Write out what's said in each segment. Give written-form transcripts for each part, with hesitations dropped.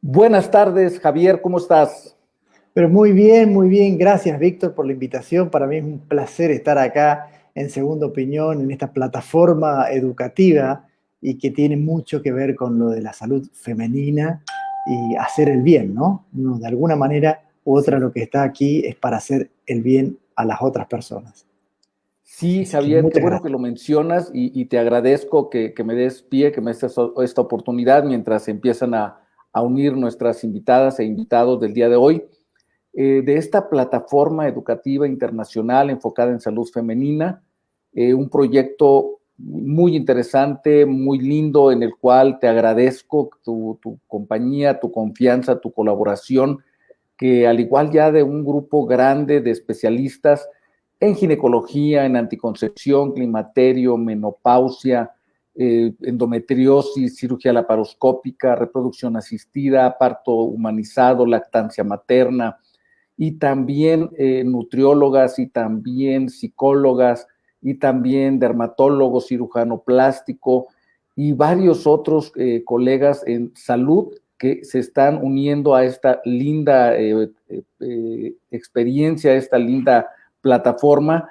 Buenas tardes, Javier, ¿cómo estás? Pero muy bien. Gracias, Víctor, por la invitación. Para mí es un placer estar acá en Segunda Opinión, en esta plataforma educativa y que tiene mucho que ver con lo de la salud femenina y hacer el bien, ¿no? Uno, de alguna manera u otra, Sí. lo que está aquí es para hacer el bien a las otras personas. Sí, Así que Javier, qué muchas bueno que gracias. lo mencionas y te agradezco que me des pie, que me des esta oportunidad mientras se empiezan a unir nuestras invitadas e invitados del día de hoy, de esta plataforma educativa internacional enfocada en salud femenina, un proyecto muy interesante, muy lindo, en el cual te agradezco tu compañía, tu confianza, tu colaboración, que al igual ya de un grupo grande de especialistas en ginecología, en anticoncepción, climaterio, menopausia, endometriosis, cirugía laparoscópica, reproducción asistida, parto humanizado, lactancia materna, y también nutriólogas y también psicólogas y también dermatólogos, cirujano plástico y varios otros colegas en salud que se están uniendo a esta linda experiencia, a esta linda plataforma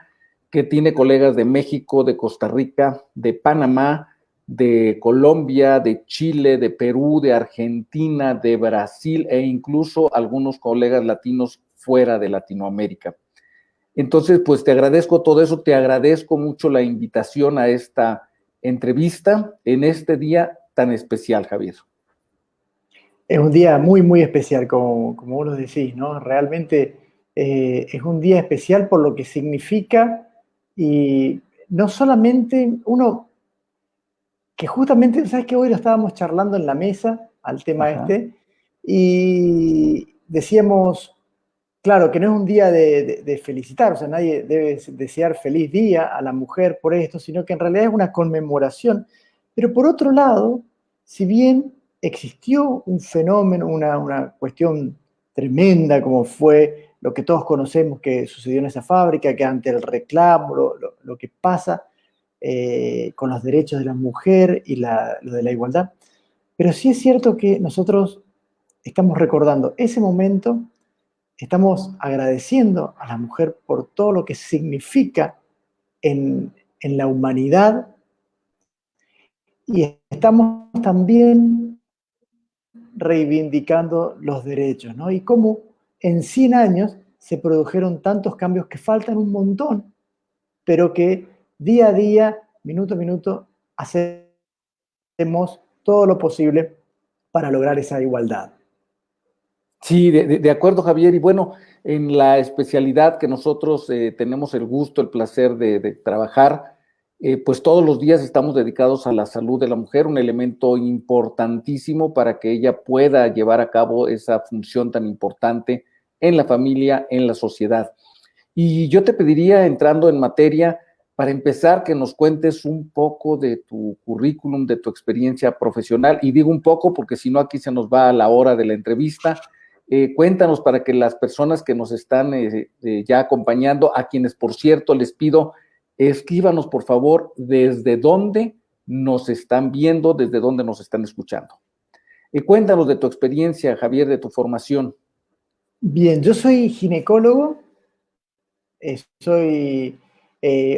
que tiene colegas de México, de Costa Rica, de Panamá, de Colombia, de Chile, de Perú, de Argentina, de Brasil e incluso algunos colegas latinos fuera de Latinoamérica. Entonces, pues te agradezco todo eso, te agradezco mucho la invitación a esta entrevista en este día tan especial, Javier. Es un día muy especial, como vos lo decís, ¿no? Realmente es un día especial por lo que significa y no solamente uno, que justamente, ¿sabes qué? Hoy lo estábamos charlando en la mesa al tema Ajá. este y decíamos, claro, que no es un día de felicitar, o sea, nadie debe desear feliz día a la mujer por esto, sino que en realidad es una conmemoración. Pero por otro lado, si bien existió un fenómeno, una cuestión tremenda como fue lo que todos conocemos que sucedió en esa fábrica, que ante el reclamo, lo que pasa con los derechos de la mujer y lo de la igualdad, pero sí es cierto que nosotros estamos recordando ese momento. Estamos agradeciendo a la mujer por todo lo que significa en la humanidad y estamos también reivindicando los derechos, ¿no? Y cómo en 100 años se produjeron tantos cambios que faltan un montón, pero que día a día, minuto a minuto, hacemos todo lo posible para lograr esa igualdad. Sí, de acuerdo, Javier. Y bueno, en la especialidad que nosotros tenemos el gusto, el placer de trabajar, pues todos los días estamos dedicados a la salud de la mujer, un elemento importantísimo para que ella pueda llevar a cabo esa función tan importante en la familia, en la sociedad. Y yo te pediría, entrando en materia, para empezar, que nos cuentes un poco de tu currículum, de tu experiencia profesional. Y digo un poco porque si no aquí se nos va a la hora de la entrevista. Cuéntanos para que las personas que nos están ya acompañando, a quienes por cierto les pido, escríbanos por favor desde dónde nos están viendo, desde dónde nos están escuchando. Cuéntanos de tu experiencia, Javier, de tu formación. Bien, yo soy ginecólogo. Soy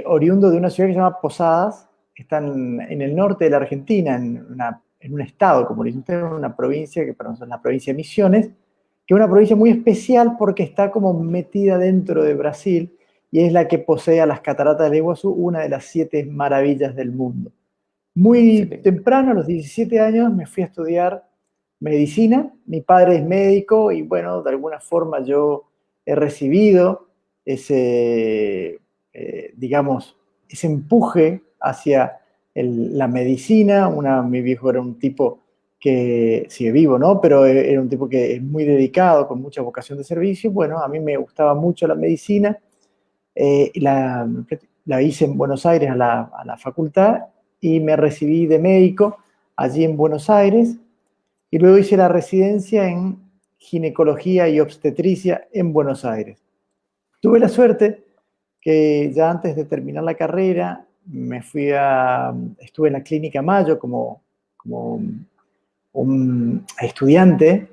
oriundo de una ciudad que se llama Posadas, está en el norte de la Argentina, en un estado, como le dicen ustedes, una provincia que para nosotros es la provincia de Misiones, que es una provincia muy especial porque está como metida dentro de Brasil y es la que posee a las cataratas del Iguazú, una de las 7 maravillas del mundo. Muy Excelente. temprano, a los 17 años, me fui a estudiar medicina. Mi padre es médico y bueno, de alguna forma yo he recibido ese, digamos, ese empuje hacia la medicina. Mi viejo era un tipo que sigue vivo, ¿no? Pero era un tipo que es muy dedicado, con mucha vocación de servicio. Bueno, a mí me gustaba mucho la medicina. eh, la, la hice en Buenos Aires a la facultad y me recibí de médico allí en Buenos Aires y luego hice la residencia en ginecología y obstetricia en Buenos Aires. Tuve la suerte que ya antes de terminar la carrera estuve en la Clínica Mayo como un estudiante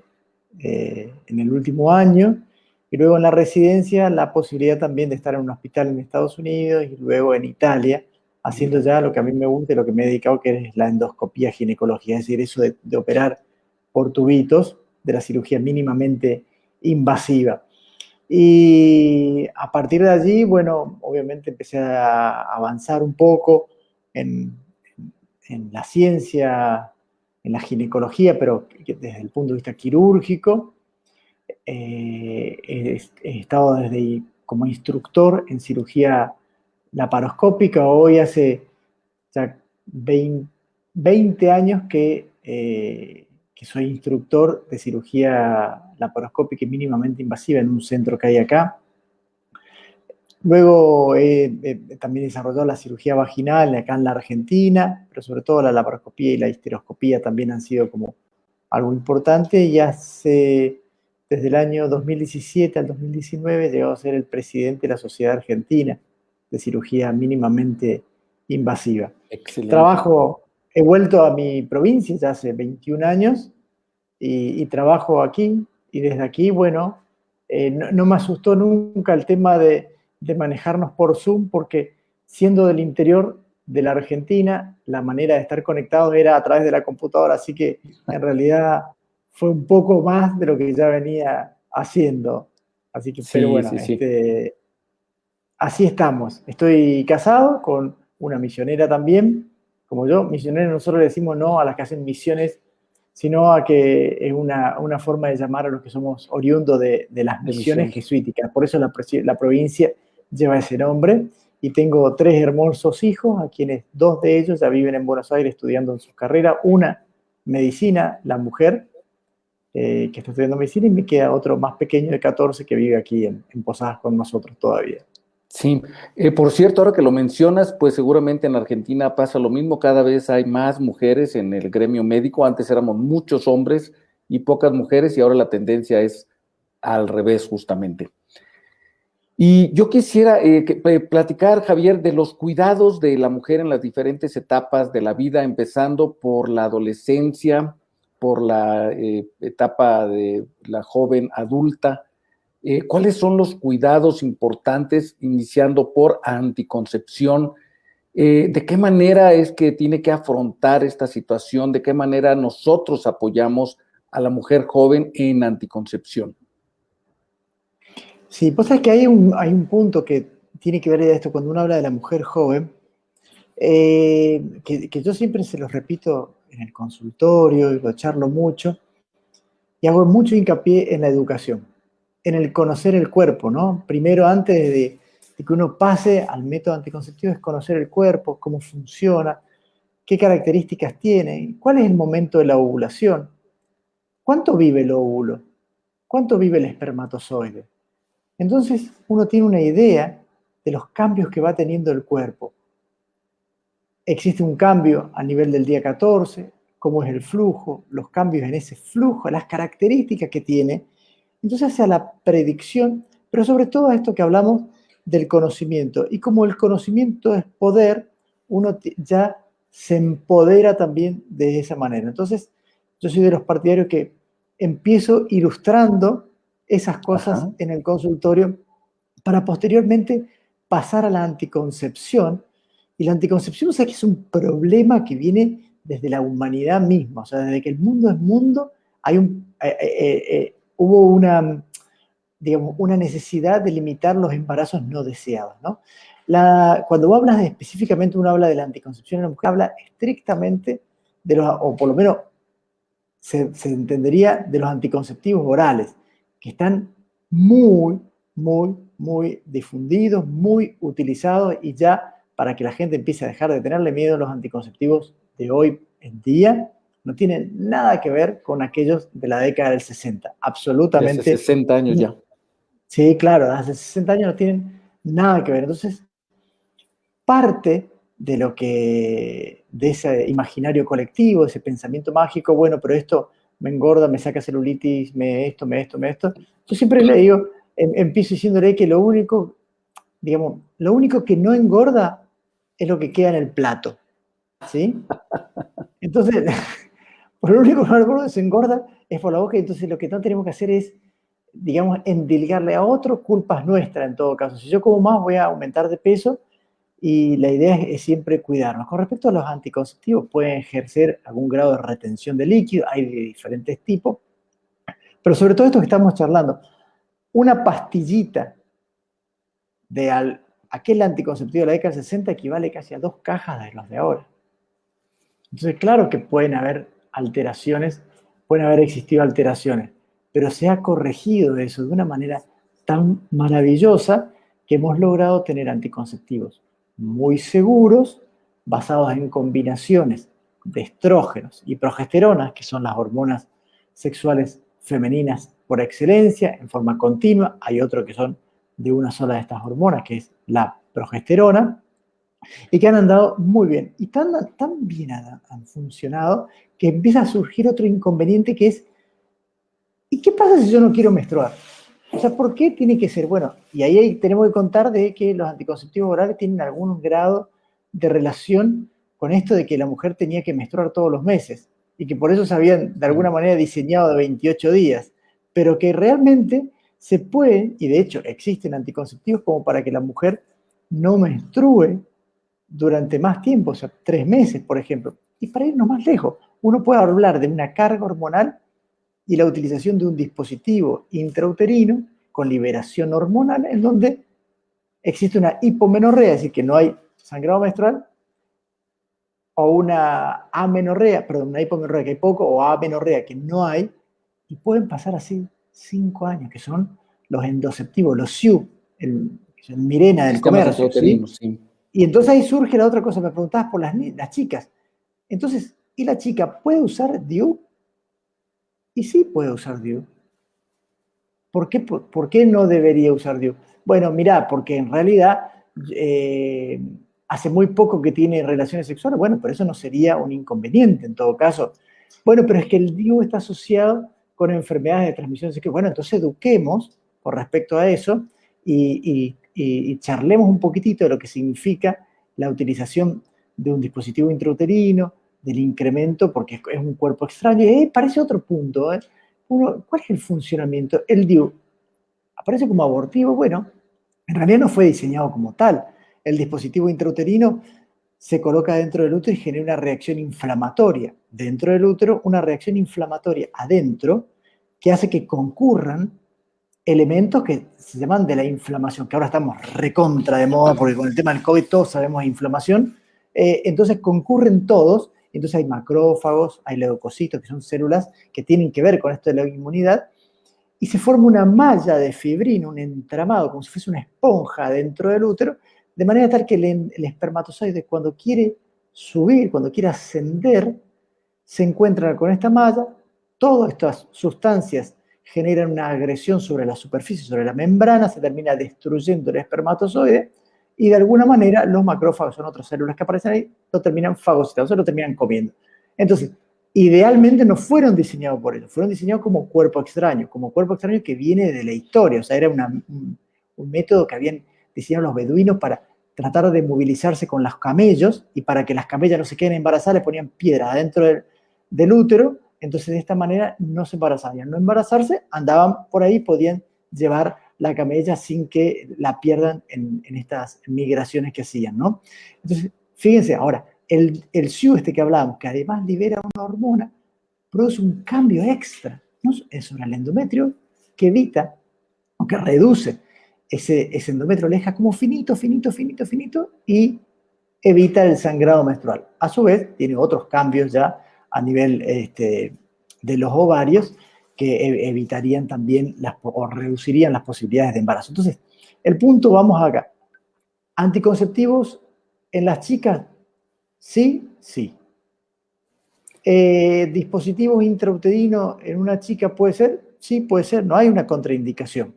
en el último año, y luego en la residencia la posibilidad también de estar en un hospital en Estados Unidos y luego en Italia, haciendo ya lo que a mí me gusta y lo que me he dedicado, que es la endoscopía ginecológica, es decir, eso de operar por tubitos, de la cirugía mínimamente invasiva. Y a partir de allí, bueno, obviamente empecé a avanzar un poco en, en la ciencia, en la ginecología, pero desde el punto de vista quirúrgico. He estado desde como instructor en cirugía laparoscópica. Hoy hace ya 20 años que soy instructor de cirugía laparoscópica y mínimamente invasiva en un centro que hay acá. Luego también he desarrollado la cirugía vaginal acá en la Argentina, pero sobre todo la laparoscopía y la histeroscopía también han sido como algo importante. Y desde el año 2017 al 2019 he llegado a ser el presidente de la Sociedad Argentina de Cirugía Mínimamente Invasiva. Excelente. He vuelto a mi provincia ya hace 21 años y trabajo aquí. Y desde aquí, bueno, no me asustó nunca el tema de manejarnos por Zoom, porque siendo del interior de la Argentina, la manera de estar conectados era a través de la computadora, así que en realidad fue un poco más de lo que ya venía haciendo. Así que, pero Sí, bueno, sí, sí. así estamos. Estoy casado con una misionera también, como yo. Misionera, nosotros le decimos no a las que hacen misiones, sino a que es una forma de llamar a los que somos oriundos de las De misiones misión. jesuíticas. Por eso la provincia lleva ese nombre. Y tengo 3 hermosos hijos, a quienes 2 de ellos ya viven en Buenos Aires estudiando en sus carreras. Una, medicina, la mujer, que está estudiando medicina, y me queda otro más pequeño de 14 que vive aquí en Posadas con nosotros todavía. Sí, por cierto, ahora que lo mencionas, pues seguramente en Argentina pasa lo mismo, cada vez hay más mujeres en el gremio médico, antes éramos muchos hombres y pocas mujeres y ahora la tendencia es al revés justamente. Y yo quisiera platicar, Javier, de los cuidados de la mujer en las diferentes etapas de la vida, empezando por la adolescencia, por la etapa de la joven adulta. ¿Cuáles son los cuidados importantes, iniciando por anticoncepción? ¿De qué manera es que tiene que afrontar esta situación? ¿De qué manera nosotros apoyamos a la mujer joven en anticoncepción? Sí, pues es que hay un punto que tiene que ver de esto cuando uno habla de la mujer joven, que yo siempre se los repito en el consultorio y lo charlo mucho, y hago mucho hincapié en la educación, en el conocer el cuerpo, ¿no? Primero, antes de que uno pase al método anticonceptivo, es conocer el cuerpo, cómo funciona, qué características tiene, cuál es el momento de la ovulación, cuánto vive el óvulo, cuánto vive el espermatozoide. Entonces uno tiene una idea de los cambios que va teniendo el cuerpo. Existe un cambio a nivel del día 14, cómo es el flujo, los cambios en ese flujo, las características que tiene. Entonces hacia la predicción, pero sobre todo a esto que hablamos del conocimiento. Y como el conocimiento es poder, uno ya se empodera también de esa manera. Entonces yo soy de los partidarios que empiezo ilustrando esas cosas Ajá. en el consultorio para posteriormente pasar a la anticoncepción. Y la anticoncepción, o sea, que es un problema que viene desde la humanidad misma, o sea, desde que el mundo es mundo, hubo digamos, una necesidad de limitar los embarazos no deseados, ¿no? Cuando vos hablas específicamente, uno habla de la anticoncepción en la mujer, habla estrictamente de los, o por lo menos se entendería de los anticonceptivos orales, que están muy, muy, muy difundidos, muy utilizados, y ya para que la gente empiece a dejar de tenerle miedo a los anticonceptivos de hoy en día, no tienen nada que ver con aquellos de la década del 60. De hace Absolutamente. 60 años ya. Sí, claro, hace 60 años no tienen nada que ver. Entonces, parte de ese imaginario colectivo, ese pensamiento mágico, bueno, pero esto me engorda, me saca celulitis, esto. Yo siempre le digo, empiezo diciéndole que digamos, lo único que no engorda es lo que queda en el plato, ¿sí? Entonces, Por lo único que el gordo se engorda es por la boca, y entonces lo que no tenemos que hacer es, digamos, endilgarle a otro culpas nuestras en todo caso. Si yo como más voy a aumentar de peso y la idea es siempre cuidarnos. Con respecto a los anticonceptivos, pueden ejercer algún grado de retención de líquido, hay de diferentes tipos, pero sobre todo esto que estamos charlando, una pastillita de aquel anticonceptivo de la década del 60 equivale casi a 2 cajas de los de ahora. Entonces, claro que pueden haber alteraciones, pueden haber existido alteraciones, pero se ha corregido eso de una manera tan maravillosa que hemos logrado tener anticonceptivos muy seguros, basados en combinaciones de estrógenos y progesteronas, que son las hormonas sexuales femeninas por excelencia, en forma continua. Hay otro que son de una sola de estas hormonas, que es la progesterona, y que han andado muy bien. Y tan bien han funcionado que empieza a surgir otro inconveniente que es, ¿y qué pasa si yo no quiero menstruar? O sea, ¿por qué tiene que ser? Bueno, y ahí tenemos que contar de que los anticonceptivos orales tienen algún grado de relación con esto de que la mujer tenía que menstruar todos los meses y que por eso se habían de alguna manera diseñado de 28 días, pero que realmente se puede, y de hecho existen anticonceptivos como para que la mujer no menstrue durante más tiempo, o sea, 3 meses, por ejemplo. Y para irnos más lejos, uno puede hablar de una carga hormonal y la utilización de un dispositivo intrauterino con liberación hormonal en donde existe una hipomenorrea, es decir, que no hay sangrado menstrual, o una amenorrea, perdón, una hipomenorrea que hay poco, o amenorrea que no hay, y pueden pasar así 5 años, que son los endoceptivos, los SIU, el Mirena del Sistemas comercio, ¿sí? intrauterinos, sí. Y entonces ahí surge la otra cosa, me preguntabas por las chicas. Entonces, ¿y la chica puede usar DIU? Y sí puede usar DIU. ¿Por qué no debería usar DIU? Bueno, mirá, porque en realidad hace muy poco que tiene relaciones sexuales. Bueno, pero eso no sería un inconveniente en todo caso. Bueno, pero es que el DIU está asociado con enfermedades de transmisión sexual. Bueno, entonces eduquemos con respecto a eso y charlemos un poquitito de lo que significa la utilización de un dispositivo intrauterino, del incremento, porque es un cuerpo extraño. Y ahí parece otro punto, ¿eh? ¿Cuál es el funcionamiento? El DIU aparece como abortivo. Bueno, en realidad no fue diseñado como tal. El dispositivo intrauterino se coloca dentro del útero y genera una reacción inflamatoria dentro del útero, una reacción inflamatoria adentro que hace que concurran elementos que se llaman de la inflamación, que ahora estamos recontra de moda porque con el tema del COVID todos sabemos de inflamación. Entonces concurren todos, entonces hay macrófagos, hay leucocitos, que son células que tienen que ver con esto de la inmunidad, y se forma una malla de fibrina, un entramado, como si fuese una esponja dentro del útero, de manera tal que el espermatozoide, cuando quiere subir, cuando quiere ascender, se encuentra con esta malla. Todas estas sustancias generan una agresión sobre la superficie, sobre la membrana, se termina destruyendo el espermatozoide, y de alguna manera los macrófagos, son otras células que aparecen ahí, lo terminan fagocitando, se lo terminan comiendo. Entonces, idealmente no fueron diseñados por eso, fueron diseñados como cuerpo extraño que viene de la historia. O sea, era un método que habían diseñado los beduinos para tratar de movilizarse con los camellos, y para que las camellas no se queden embarazadas le ponían piedras adentro del útero. Entonces de esta manera no se embarazaban. Y al no embarazarse, andaban por ahí, podían llevar la camella sin que la pierdan en estas migraciones que hacían, ¿no? Entonces, fíjense, ahora, el SIU este que hablábamos, que además libera una hormona, produce un cambio extra, ¿no? Sobre el endometrio, que evita, o que reduce ese endometrio, lo deja como finito, finito, finito, finito, y evita el sangrado menstrual. A su vez, tiene otros cambios ya a nivel de los ovarios que evitarían también o reducirían las posibilidades de embarazo. Entonces, el punto, vamos acá. Anticonceptivos en las chicas, sí, sí. Dispositivos intrauterinos en una chica, ¿puede ser? Sí, puede ser, no hay una contraindicación.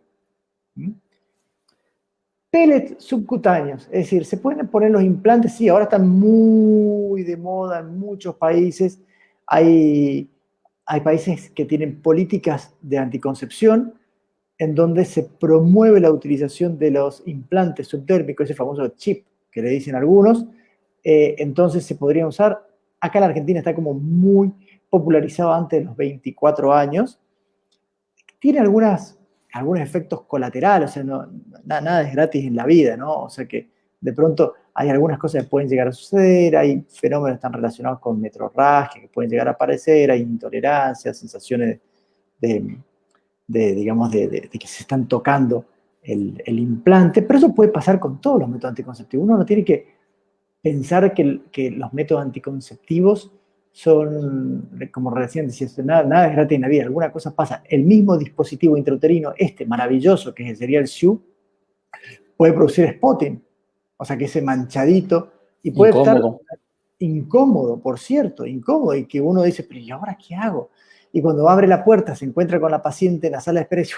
Pellets subcutáneos, es decir, se pueden poner los implantes, sí, ahora están muy de moda en muchos países. Hay países que tienen políticas de anticoncepción en donde se promueve la utilización de los implantes subdérmicos, ese famoso chip que le dicen algunos. Entonces se podría usar. Acá en la Argentina está como muy popularizado antes de los 24 años, tiene algunos efectos colaterales, o sea, nada es gratis en la vida, ¿no? O sea que de pronto hay algunas cosas que pueden llegar a suceder, hay fenómenos que están relacionados con metrorragia que pueden llegar a aparecer, hay intolerancia, sensaciones digamos, de que se están tocando el implante, pero eso puede pasar con todos los métodos anticonceptivos. Uno no tiene que pensar que los métodos anticonceptivos son, como recién decías, nada es gratis en la vida, alguna cosa pasa. El mismo dispositivo intrauterino, maravilloso, que sería el SIU, puede producir spotting, o sea, que ese manchadito, y puede estar incómodo, por cierto, incómodo, y que uno dice, pero ¿y ahora qué hago? Y cuando abre la puerta se encuentra con la paciente en la sala de espera y dice,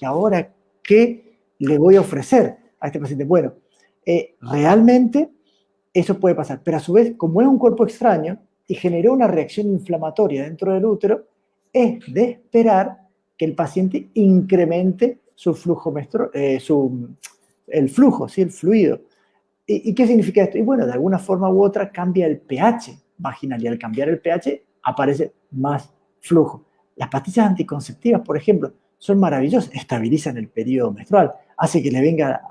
¿y ahora qué le voy a ofrecer a este paciente? Bueno, realmente eso puede pasar, pero a su vez, como es un cuerpo extraño y generó una reacción inflamatoria dentro del útero, es de esperar que el paciente incremente su flujo el flujo, ¿sí? El fluido. ¿Y qué significa esto? Y bueno, de alguna forma u otra cambia el pH vaginal y al cambiar el pH aparece más flujo. Las pastillas anticonceptivas, por ejemplo, son maravillosas, estabilizan el periodo menstrual, hace que le venga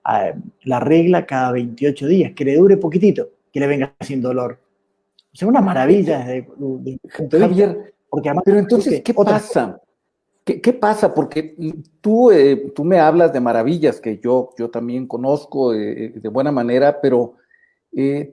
a la regla cada 28 días, que le dure poquitito, que le venga sin dolor. O sea, una maravilla desde mi punto de vista. Javier, porque además, pero entonces, ¿qué pasa? ¿Qué pasa? Porque tú me hablas de maravillas que yo también conozco de buena manera, pero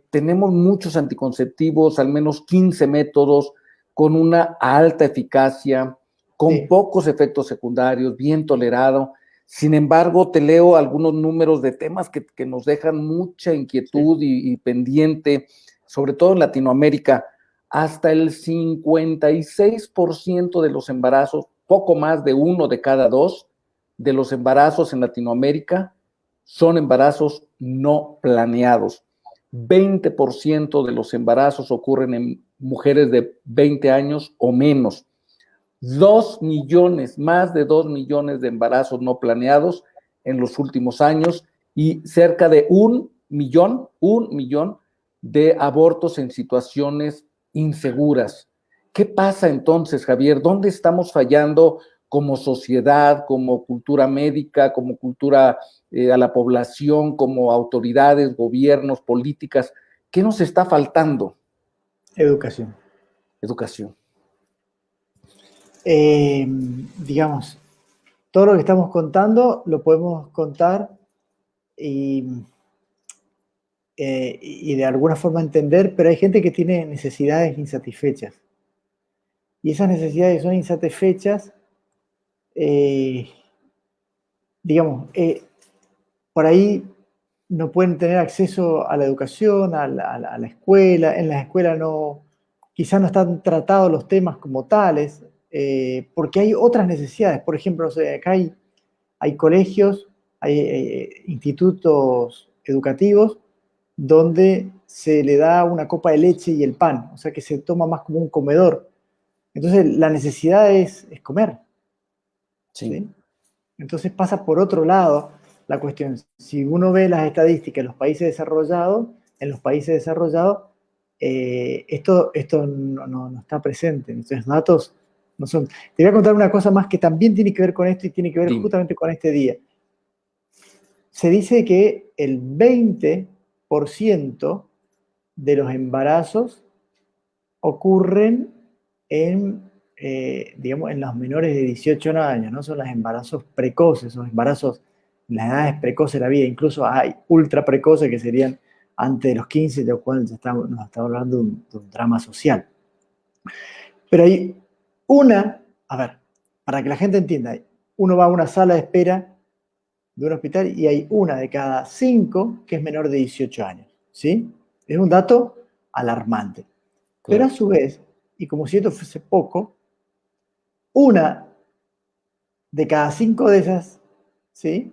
tenemos muchos anticonceptivos, al menos 15 métodos, con una alta eficacia, con pocos efectos secundarios, bien tolerado. Sin embargo, te leo algunos números de temas que nos dejan mucha inquietud y pendiente, sobre todo en Latinoamérica. Hasta el 56% de los embarazos, poco más de 1 de cada 2 de los embarazos en Latinoamérica son embarazos no planeados. 20% de los embarazos ocurren en mujeres de 20 años o menos. 2 millones, más de 2 millones de embarazos no planeados en los últimos años y cerca de 1 millón de abortos en situaciones inseguras. ¿Qué pasa entonces, Javier? ¿Dónde estamos fallando como sociedad, como cultura médica, como cultura a la población, como autoridades, gobiernos, políticas? ¿Qué nos está faltando? Educación. Educación. Digamos, todo lo que estamos contando lo podemos contar y de alguna forma entender, pero hay gente que tiene necesidades insatisfechas. Y esas necesidades que son insatisfechas, digamos, por ahí no pueden tener acceso a la educación, a la escuela. En la escuela quizás no están tratados los temas como tales, porque hay otras necesidades. Por ejemplo, o sea, acá hay colegios, hay institutos educativos donde se le da una copa de leche y el pan, o sea que se toma más como un comedor. Entonces la necesidad es comer. Sí. ¿Sí? Entonces pasa por otro lado la cuestión. Si uno ve las estadísticas en los países desarrollados, esto no está presente. Entonces, datos no son. Te voy a contar una cosa más que también tiene que ver con esto y tiene que ver justamente con este día. Se dice que el 20% de los embarazos ocurren digamos, en los menores de 18 años, ¿no? Son los embarazos precoces, son embarazos en las edades precoces de la vida. Incluso hay ultra precoces que serían antes de los 15, de lo cual nos estamos hablando de un drama social. Pero hay para que la gente entienda, uno va a una sala de espera de un hospital y hay 1 de cada 5 que es menor de 18 años, ¿sí? Es un dato alarmante. Claro. Pero a su vez, y como si esto fuese poco, 1 de cada 5 de esas, ¿sí?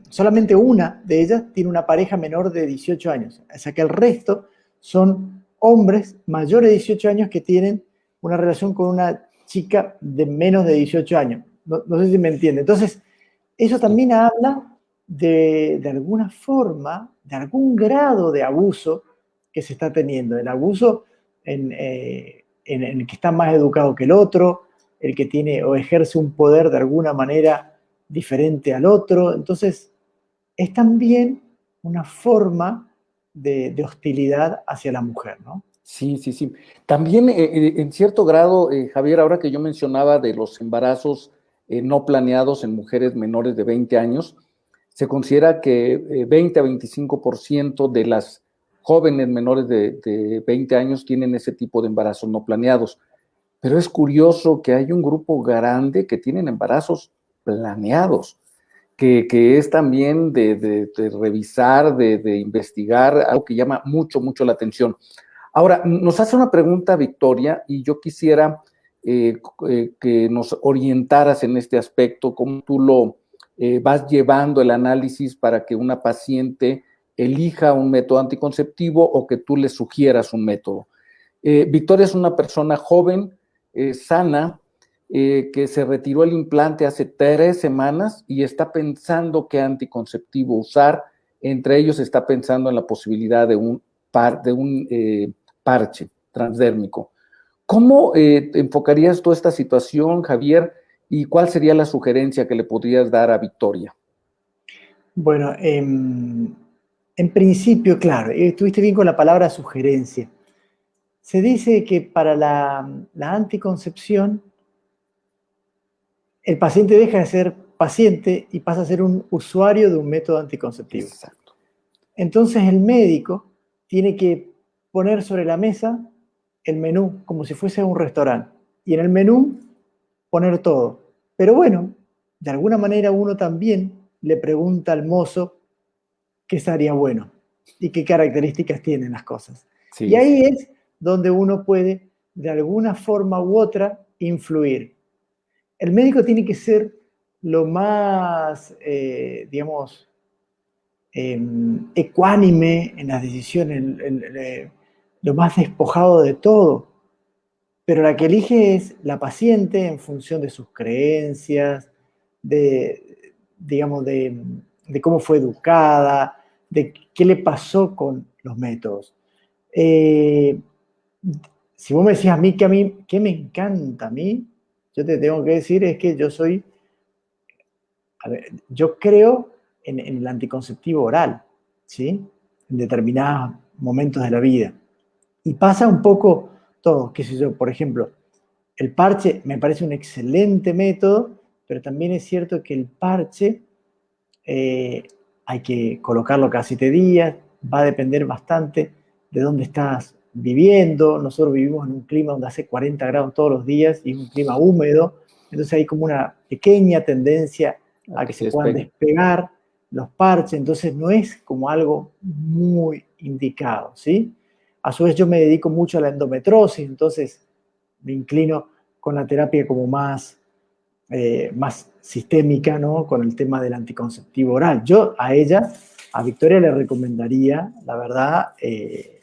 Solamente una de ellas tiene una pareja menor de 18 años. O sea que el resto son hombres mayores de 18 años que tienen una relación con una chica de menos de 18 años. No sé si me entiende. Entonces, eso también habla de alguna forma, de algún grado de abuso que se está teniendo. El abuso en el que está más educado que el otro, el que tiene o ejerce un poder de alguna manera diferente al otro. Entonces, es también una forma de hostilidad hacia la mujer, ¿no? Sí, sí, sí. También, en cierto grado, Javier, ahora que yo mencionaba de los embarazos no planeados en mujeres menores de 20 años, se considera que 20 a 25% de las jóvenes menores de 20 años tienen ese tipo de embarazos no planeados. Pero es curioso que hay un grupo grande que tienen embarazos planeados, que es también de revisar, de investigar, algo que llama mucho, mucho la atención. Ahora, nos hace una pregunta Victoria y yo quisiera que nos orientaras en este aspecto, cómo tú lo vas llevando el análisis para que una paciente elija un método anticonceptivo o que tú le sugieras un método. Victoria es una persona joven, sana, que se retiró el implante hace 3 semanas y está pensando qué anticonceptivo usar. Entre ellos está pensando en la posibilidad de un parche transdérmico. ¿Cómo enfocarías tú esta situación, Javier, y cuál sería la sugerencia que le podrías dar a Victoria? Bueno, en principio, claro, estuviste bien con la palabra sugerencia. Se dice que para la anticoncepción, el paciente deja de ser paciente y pasa a ser un usuario de un método anticonceptivo. Exacto. Entonces el médico tiene que poner sobre la mesa el menú como si fuese un restaurante. Y en el menú poner todo. Pero bueno, de alguna manera uno también le pregunta al mozo qué estaría bueno y qué características tienen las cosas. Y Sí, ahí sí. es donde uno puede, de alguna forma u otra, influir. El médico tiene que ser lo más, digamos, ecuánime en las decisiones, lo más despojado de todo. Pero la que elige es la paciente en función de sus creencias, digamos, de cómo fue educada, de qué le pasó con los métodos. Eh, si vos me decís a mí, ¿qué me encanta a mí? Yo te tengo que decir es que yo soy, a ver, yo creo en el anticonceptivo oral, ¿sí? En determinados momentos de la vida. Y pasa un poco todo, qué sé yo, por ejemplo, el parche me parece un excelente método, pero también es cierto que el parche eh, hay que colocarlo cada 7 días, va a depender bastante de dónde estás viviendo. Nosotros vivimos en un clima donde hace 40 grados todos los días y es un clima húmedo, entonces hay como una pequeña tendencia A a que que se se puedan despegue. despegar los parches, entonces no es como algo muy indicado, ¿sí? A su vez yo me dedico mucho a la endometriosis, entonces me inclino con la terapia como más sistémica, ¿no? Con el tema del anticonceptivo oral. Yo a ella, a Victoria, le recomendaría, la verdad,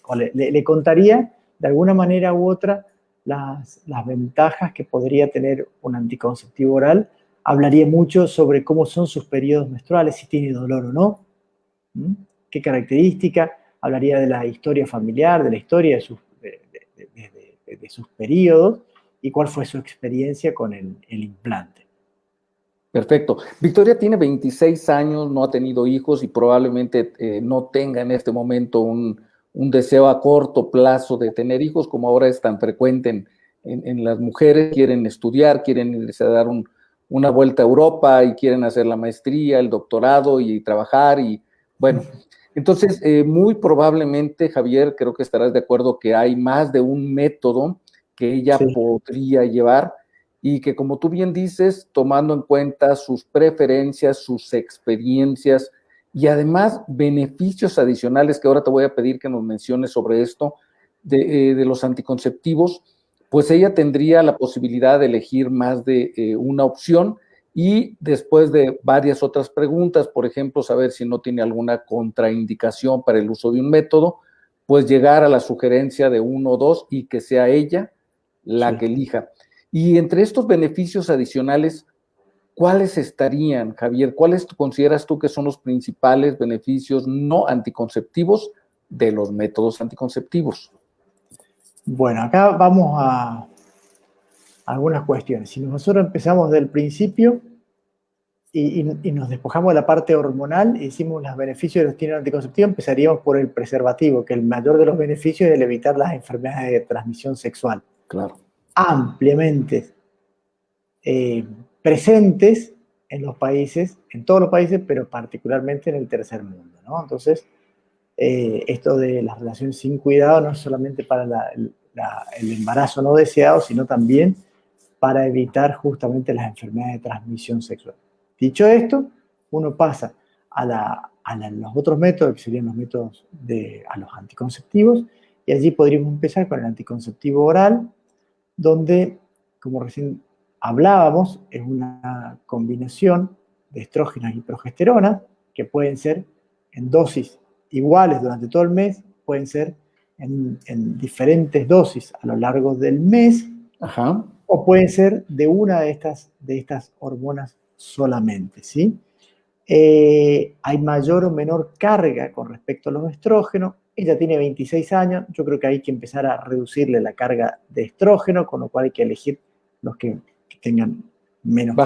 o le contaría de alguna manera u otra las ventajas que podría tener un anticonceptivo oral. Hablaría mucho sobre cómo son sus periodos menstruales, si tiene dolor o no, ¿m? Qué característica. Hablaría de la historia familiar, de la historia de sus periodos y cuál fue su experiencia con el implante. Perfecto. Victoria tiene 26 años, no ha tenido hijos y probablemente no tenga en este momento un deseo a corto plazo de tener hijos, como ahora es tan frecuente en las mujeres. Quieren estudiar, quieren irse a dar una vuelta a Europa y quieren hacer la maestría, el doctorado y trabajar. Y bueno, entonces muy probablemente, Javier, creo que estarás de acuerdo que hay más de un método que ella Sí, podría llevar y que, como tú bien dices, tomando en cuenta sus preferencias, sus experiencias y además beneficios adicionales, que ahora te voy a pedir que nos menciones sobre esto, de los anticonceptivos, pues ella tendría la posibilidad de elegir más de una opción y después de varias otras preguntas, por ejemplo, saber si no tiene alguna contraindicación para el uso de un método, pues llegar a la sugerencia de uno o dos y que sea ella la sí. que elija. Y entre estos beneficios adicionales, ¿cuáles estarían, Javier? ¿Cuáles consideras tú que son los principales beneficios no anticonceptivos de los métodos anticonceptivos? Bueno, acá vamos a algunas cuestiones. Si nosotros empezamos del principio y nos despojamos de la parte hormonal y decimos los beneficios de los tienen anticonceptivos, empezaríamos por el preservativo, que el mayor de los beneficios es el evitar las enfermedades de transmisión sexual. Claro. Ampliamente presentes en los países, en todos los países, pero particularmente en el tercer mundo, ¿no? Entonces, esto de las relaciones sin cuidado no es solamente para el embarazo no deseado, sino también para evitar justamente las enfermedades de transmisión sexual. Dicho esto, uno pasa a los otros métodos, que serían los métodos a los anticonceptivos, y allí podríamos empezar con el anticonceptivo oral, donde, como recién hablábamos, es una combinación de estrógenos y progesterona, que pueden ser en dosis iguales durante todo el mes, pueden ser en diferentes dosis a lo largo del mes, Ajá. o pueden ser de una de estas hormonas solamente, ¿sí? Hay mayor o menor carga con respecto a los estrógenos. Ella tiene 26 años, yo creo que hay que empezar a reducirle la carga de estrógeno, con lo cual hay que elegir los que tengan menos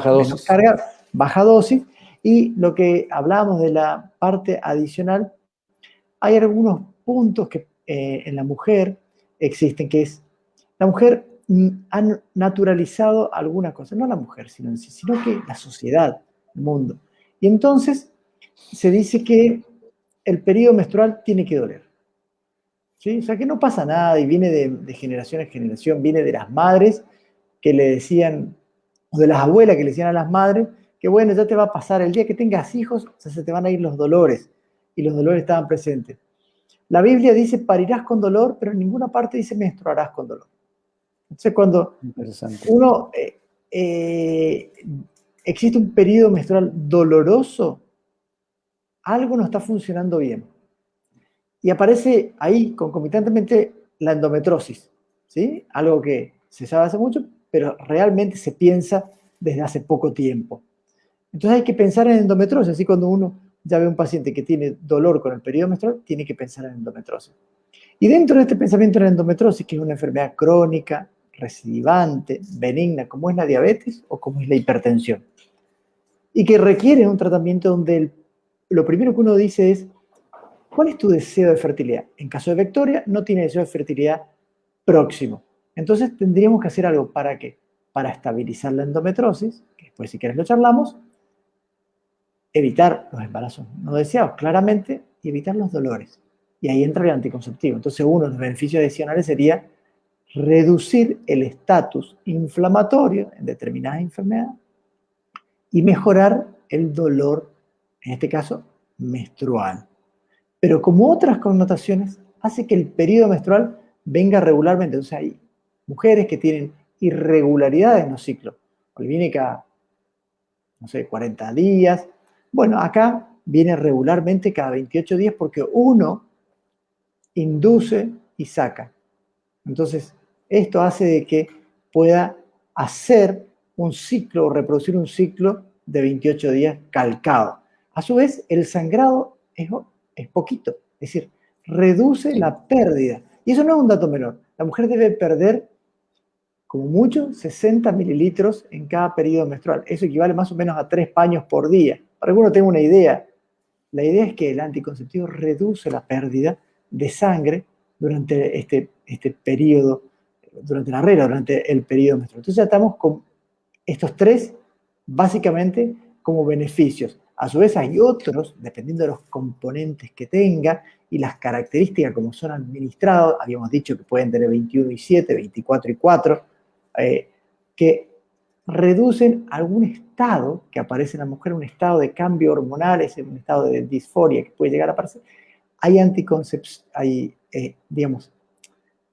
carga, baja dosis. Y lo que hablábamos de la parte adicional, hay algunos puntos que en la mujer existen, que es, la mujer ha naturalizado alguna cosa, no la mujer, sino que la sociedad, el mundo. Y entonces se dice que el periodo menstrual tiene que doler. ¿Sí? O sea, que no pasa nada y viene de generación en generación, viene de las madres que le decían, o de las abuelas que le decían a las madres, que bueno, ya te va a pasar, el día que tengas hijos, o sea, se te van a ir los dolores, y los dolores estaban presentes. La Biblia dice parirás con dolor, pero en ninguna parte dice menstruarás con dolor. Entonces, cuando uno existe un periodo menstrual doloroso, algo no está funcionando bien. Y aparece ahí concomitantemente la endometriosis, ¿sí? Algo que se sabe hace mucho, pero realmente se piensa desde hace poco tiempo. Entonces hay que pensar en endometriosis, así cuando uno ya ve a un paciente que tiene dolor con el periodo menstrual, tiene que pensar en endometriosis. Y dentro de este pensamiento en endometriosis, que es una enfermedad crónica, recidivante, benigna, como es la diabetes o como es la hipertensión, y que requiere un tratamiento donde lo primero que uno dice es, ¿cuál es tu deseo de fertilidad? En caso de Victoria, no tiene deseo de fertilidad próximo. Entonces tendríamos que hacer algo para ¿qué? Para estabilizar la endometriosis, que después si quieres lo charlamos, evitar los embarazos no deseados, claramente, y evitar los dolores. Y ahí entra el anticonceptivo. Entonces uno de los beneficios adicionales sería reducir el estatus inflamatorio en determinadas enfermedades y mejorar el dolor, en este caso, menstrual. Pero como otras connotaciones, hace que el periodo menstrual venga regularmente. O sea, hay mujeres que tienen irregularidades en los ciclos. O viene cada, no sé, 40 días. Bueno, acá viene regularmente cada 28 días porque uno induce y saca. Entonces, esto hace de que pueda hacer un ciclo o reproducir un ciclo de 28 días calcado. A su vez, el sangrado es poquito, es decir, reduce la pérdida. Y eso no es un dato menor. La mujer debe perder, como mucho, 60 mililitros en cada periodo menstrual. Eso equivale más o menos a 3 paños por día. Para que uno tenga una idea, la idea es que el anticonceptivo reduce la pérdida de sangre durante este periodo, durante la regla, durante el periodo menstrual. Entonces ya estamos con estos tres, básicamente, como beneficios. A su vez hay otros, dependiendo de los componentes que tenga y las características como son administrados, habíamos dicho que pueden tener 21 y 7, 24 y 4, que reducen algún estado que aparece en la mujer, un estado de cambio hormonal, es un estado de disforia que puede llegar a aparecer. Hay digamos,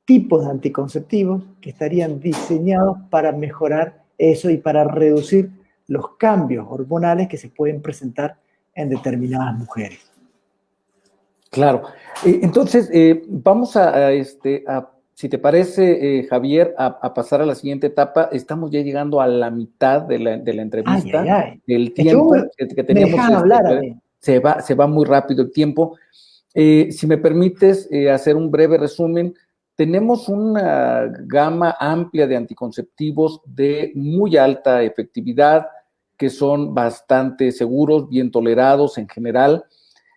tipos de anticonceptivos que estarían diseñados para mejorar eso y para reducir los cambios hormonales que se pueden presentar en determinadas mujeres. Claro. Entonces, vamos a Si te parece, Javier, a pasar a la siguiente etapa, estamos ya llegando a la mitad de la Ay, ay, entrevista. ay. El Es que vos tiempo que me teníamos dejás hablar a mí. se va muy rápido el tiempo. Si me permites hacer un breve resumen, tenemos una gama amplia de anticonceptivos de muy alta efectividad, que son bastante seguros, bien tolerados en general.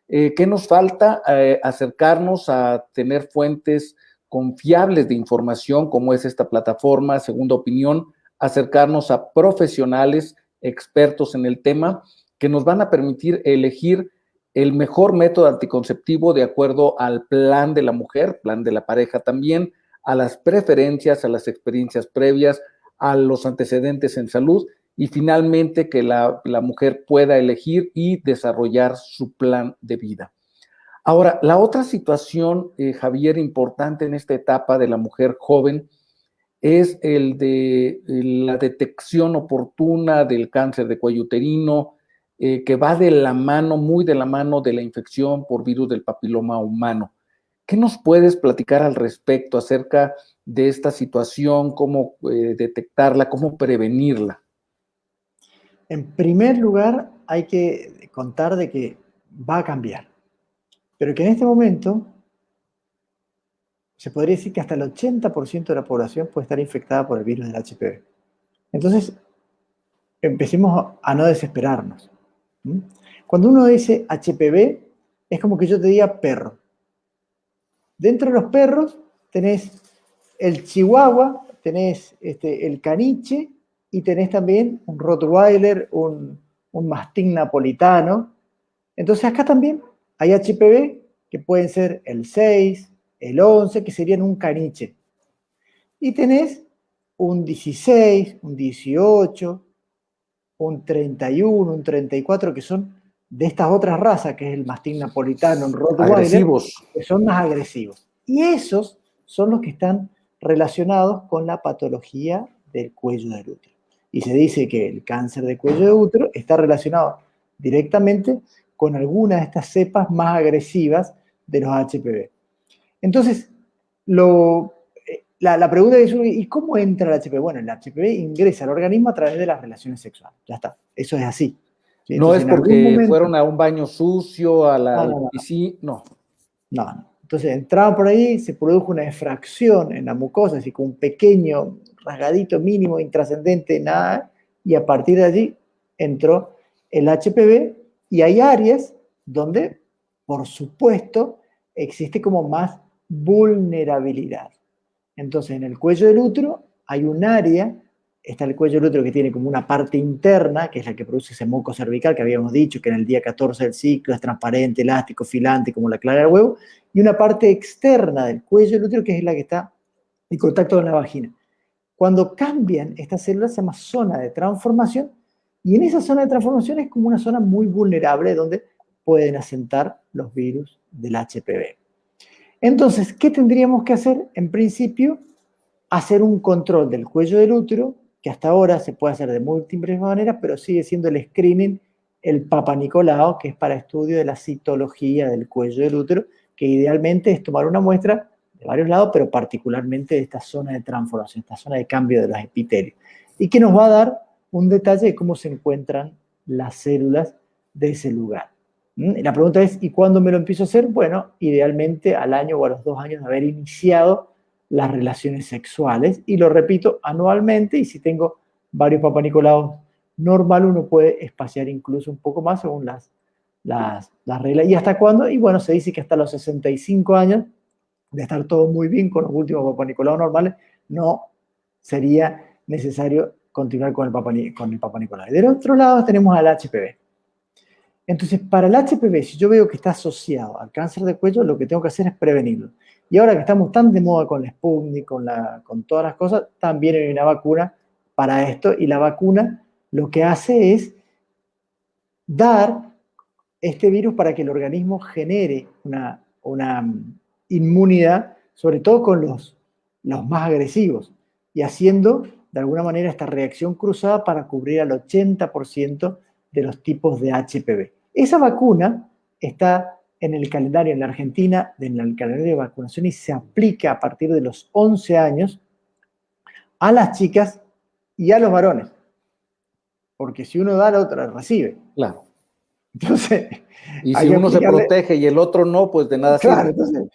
¿Qué nos falta? Acercarnos a tener fuentes confiables de información, como es esta plataforma, Segunda Opinión, acercarnos a profesionales expertos en el tema que nos van a permitir elegir el mejor método anticonceptivo de acuerdo al plan de la mujer, plan de la pareja también, a las preferencias, a las experiencias previas, a los antecedentes en salud y finalmente que la mujer pueda elegir y desarrollar su plan de vida. Ahora, la otra situación, Javier, importante en esta etapa de la mujer joven es el de la detección oportuna del cáncer de cuello uterino, que va de la mano, muy de la mano de la infección por virus del papiloma humano. ¿Qué nos puedes platicar al respecto acerca de esta situación, cómo detectarla, cómo prevenirla? En primer lugar, hay que contar de que va a cambiar, pero que en este momento se podría decir que hasta el 80% de la población puede estar infectada por el virus del HPV. Entonces, empecemos a no desesperarnos. ¿Mm? Cuando uno dice HPV, es como que yo te diga perro. Dentro de los perros tenés el chihuahua, tenés el caniche y tenés también un rottweiler, un mastín napolitano. Entonces acá también hay HPV que pueden ser el 6, el 11, que serían un caniche. Y tenés un 16, un 18, un 31, un 34, que son de estas otras razas, que es el mastín napolitano, el rottweiler, Agresivos. que son más agresivos. Y esos son los que están relacionados con la patología del cuello del útero. Y se dice que el cáncer de cuello de útero está relacionado directamente con alguna de estas cepas más agresivas de los HPV. Entonces, la pregunta es, ¿y cómo entra el HPV? Bueno, el HPV ingresa al organismo a través de las relaciones sexuales. Ya está, eso es así. ¿Sí? No Entonces, es en algún porque momento... fueron a un baño sucio, a la No, no, no, piscina, no. no, no. Entonces, entraban por ahí, se produjo una efracción en la mucosa, así como un pequeño rasgadito mínimo, intrascendente, nada, y a partir de allí entró el HPV y hay áreas donde, por supuesto, existe como más vulnerabilidad. Entonces, en el cuello del útero hay un área, está el cuello del útero que tiene como una parte interna, que es la que produce ese moco cervical que habíamos dicho, que en el día 14 del ciclo es transparente, elástico, filante, como la clara del huevo, y una parte externa del cuello del útero que es la que está en contacto con la vagina. Cuando cambian, estas células se llama zona de transformación, y en esa zona de transformación es como una zona muy vulnerable donde pueden asentar los virus del HPV. Entonces, ¿qué tendríamos que hacer? En principio, hacer un control del cuello del útero, que hasta ahora se puede hacer de múltiples maneras, pero sigue siendo el screening, el Papa Nicolau, que es para estudio de la citología del cuello del útero, que idealmente es tomar una muestra de varios lados, pero particularmente de esta zona de transformación, esta zona de cambio de los epitelios, y que nos va a dar un detalle de cómo se encuentran las células de ese lugar. La pregunta es, ¿y cuándo me lo empiezo a hacer? Bueno, idealmente al año o a los 2 años de haber iniciado las relaciones sexuales. Y lo repito anualmente, y si tengo varios papanicolaos normal, uno puede espaciar incluso un poco más según las reglas. ¿Y hasta cuándo? Y bueno, se dice que hasta los 65 años, de estar todo muy bien con los últimos papanicolaos normales, no sería necesario continuar con el papanicolau. Y del otro lado tenemos al HPV. Entonces, para el HPV, si yo veo que está asociado al cáncer de cuello, lo que tengo que hacer es prevenirlo. Y ahora que estamos tan de moda con la Sputnik, con todas las cosas, también hay una vacuna para esto. Y la vacuna lo que hace es dar este virus para que el organismo genere una inmunidad, sobre todo con los más agresivos, y haciendo de alguna manera esta reacción cruzada para cubrir al 80% de los tipos de HPV. Esa vacuna está en el calendario en la Argentina, en el calendario de vacunación, y se aplica a partir de los 11 años a las chicas y a los varones. Porque si uno da, la otra recibe. Claro. Entonces, Y hay si que uno se aplicarle, protege y el otro no, pues de nada claro, sirve. entonces,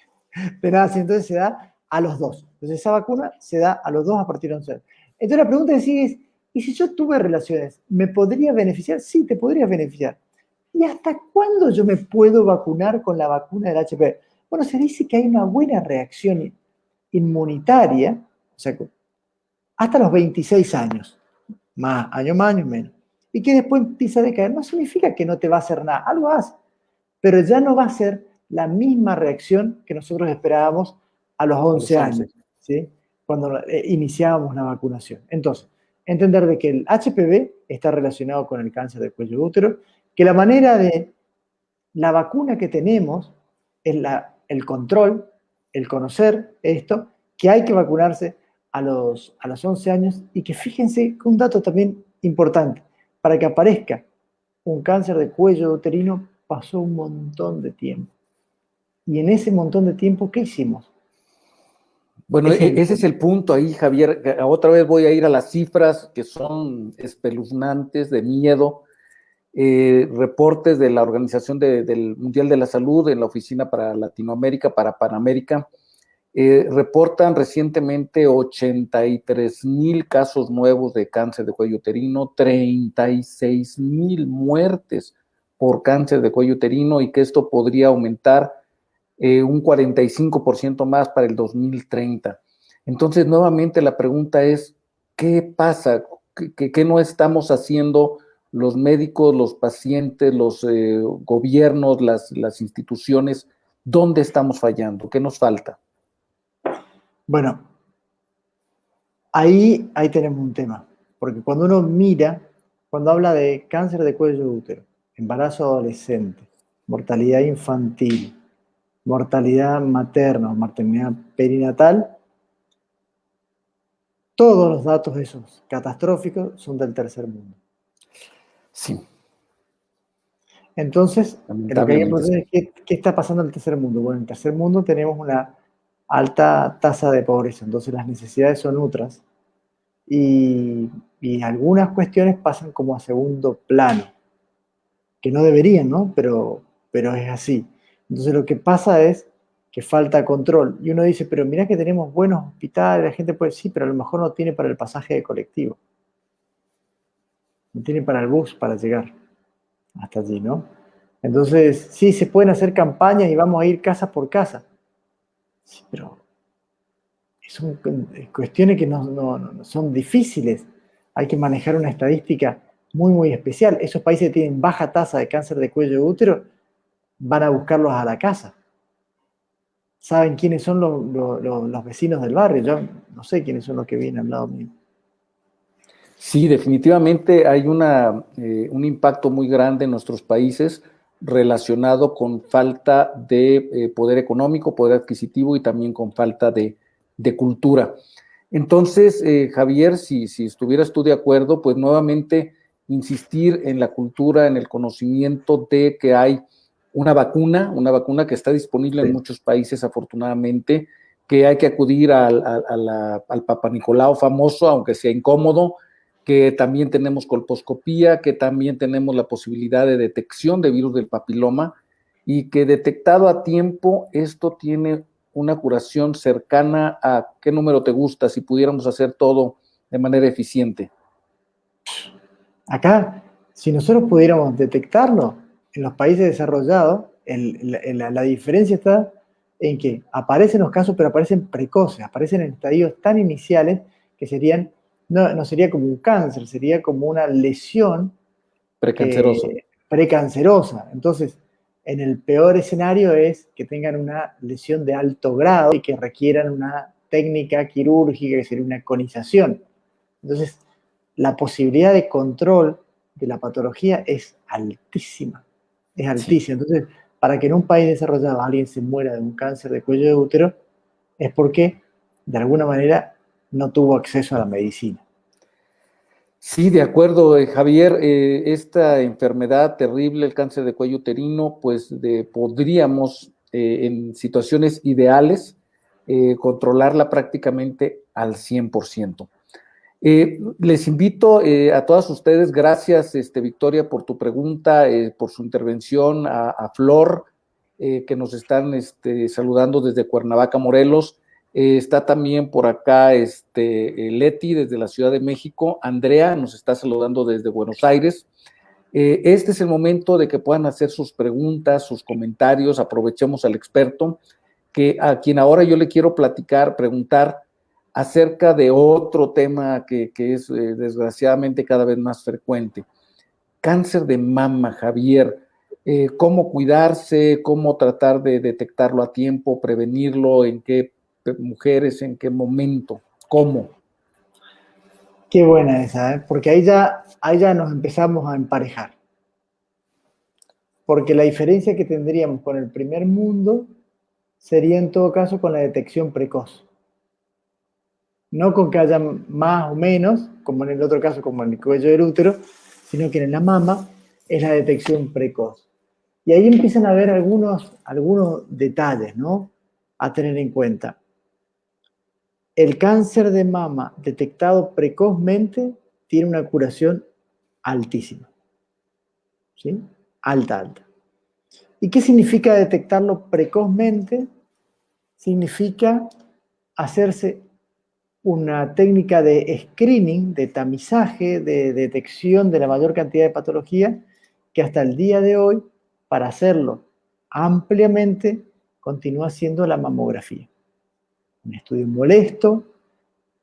de nada, entonces se da a los dos. Entonces esa vacuna se da a los dos a partir de 11 años. Entonces la pregunta es, ¿y si yo tuve relaciones, me podría beneficiar? Sí, te podrías beneficiar. ¿Y hasta cuándo yo me puedo vacunar con la vacuna del HPV? Bueno, se dice que hay una buena reacción inmunitaria, o sea, hasta los 26 años, más, años menos, y que después empieza a decaer. No significa que no te va a hacer nada, algo hace, pero ya no va a ser la misma reacción que nosotros esperábamos a los A los 11 11. años, ¿sí? Cuando iniciábamos la vacunación. Entonces, entender de que el HPV está relacionado con el cáncer del cuello de útero, que la manera de la vacuna que tenemos es el control, el conocer esto, que hay que vacunarse a los 11 años y que fíjense que un dato también importante, para que aparezca un cáncer de cuello uterino pasó un montón de tiempo. Y en ese montón de tiempo, ¿qué hicimos? Bueno, Ese es el ese es punto. el punto ahí, Javier. Otra vez voy a ir a las cifras que son espeluznantes, de miedo. Reportes de la Organización del Mundial de la Salud en la Oficina para Latinoamérica, para Panamérica, reportan recientemente 83,000 casos nuevos de cáncer de cuello uterino, 36,000 muertes por cáncer de cuello uterino, y que esto podría aumentar un 45% más para el 2030. Entonces, nuevamente la pregunta es, ¿qué pasa? ¿Qué no estamos haciendo los médicos, los pacientes, los gobiernos, las instituciones? ¿Dónde estamos fallando? ¿Qué nos falta? Bueno, ahí tenemos un tema, porque cuando uno mira, cuando habla de cáncer de cuello de útero, embarazo adolescente, mortalidad infantil, mortalidad materna o maternidad perinatal, todos los datos esos catastróficos son del tercer mundo. Sí, Entonces, lo que hay que lamentablemente preguntar sí. es qué está pasando en el tercer mundo. Bueno, en el tercer mundo tenemos una alta tasa de pobreza, entonces las necesidades son otras y algunas cuestiones pasan como a segundo plano, que no deberían, ¿no? Pero es así. Entonces lo que pasa es que falta control. Y uno dice, pero mirá que tenemos buenos hospitales, la gente puede decir, sí, pero a lo mejor no tiene para el pasaje de colectivo, no tiene para el bus para llegar hasta allí, ¿no? Entonces, sí, se pueden hacer campañas y vamos a ir casa por casa. Sí, pero son cuestiones que no son difíciles. Hay que manejar una estadística muy, muy especial. Esos países que tienen baja tasa de cáncer de cuello de útero van a buscarlos a la casa. Saben quiénes son los vecinos del barrio. Yo no sé quiénes son los que vienen al lado mío. Sí, definitivamente hay un impacto muy grande en nuestros países relacionado con falta de poder económico, poder adquisitivo y también con falta de cultura. Entonces, Javier, si estuvieras tú de acuerdo, pues nuevamente insistir en la cultura, en el conocimiento de que hay una vacuna que está disponible en Sí. muchos países, afortunadamente, que hay que acudir al Papa Nicolau famoso, aunque sea incómodo, que también tenemos colposcopía, que también tenemos la posibilidad de detección de virus del papiloma, y que detectado a tiempo, esto tiene una curación cercana a qué número te gusta, si pudiéramos hacer todo de manera eficiente. Acá, si nosotros pudiéramos detectarlo en los países desarrollados, la diferencia está en que aparecen los casos, pero aparecen precoces, aparecen en estadios tan iniciales que serían, no sería como un cáncer, sería como una lesión Precanceroso. precancerosa. Entonces, en el peor escenario es que tengan una lesión de alto grado y que requieran una técnica quirúrgica, que sería una conización. Entonces, la posibilidad de control de la patología es altísima. Es Sí. altísima. Entonces, para que en un país desarrollado alguien se muera de un cáncer de cuello de útero, es porque de alguna manera no tuvo acceso a la medicina. Sí, de acuerdo, Javier. Esta enfermedad terrible, el cáncer de cuello uterino, pues podríamos, en situaciones ideales, controlarla prácticamente al 100%. Les invito a todas ustedes, gracias, Victoria, por tu pregunta, por su intervención, a Flor, que nos están saludando desde Cuernavaca, Morelos. Está también por acá Leti desde la Ciudad de México. Andrea nos está saludando desde Buenos Aires. Este es el momento de que puedan hacer sus preguntas, sus comentarios. Aprovechemos al experto, a quien ahora yo le quiero preguntar acerca de otro tema que es desgraciadamente cada vez más frecuente. Cáncer de mama, Javier. ¿Cómo cuidarse? ¿Cómo tratar de detectarlo a tiempo? ¿Prevenirlo? ¿En qué mujeres? ¿En qué momento? ¿Cómo? Qué buena esa, ¿eh? Porque ahí ya nos empezamos a emparejar. Porque la diferencia que tendríamos con el primer mundo sería en todo caso con la detección precoz. No con que haya más o menos, como en el otro caso, como en el cuello del útero, sino que en la mama es la detección precoz. Y ahí empiezan a haber algunos detalles, ¿no?, a tener en cuenta. El cáncer de mama detectado precozmente tiene una curación altísima. ¿Sí? Alta, alta. ¿Y qué significa detectarlo precozmente? Significa hacerse una técnica de screening, de tamizaje, de detección de la mayor cantidad de patología, que hasta el día de hoy, para hacerlo ampliamente, continúa siendo la mamografía. Un estudio molesto,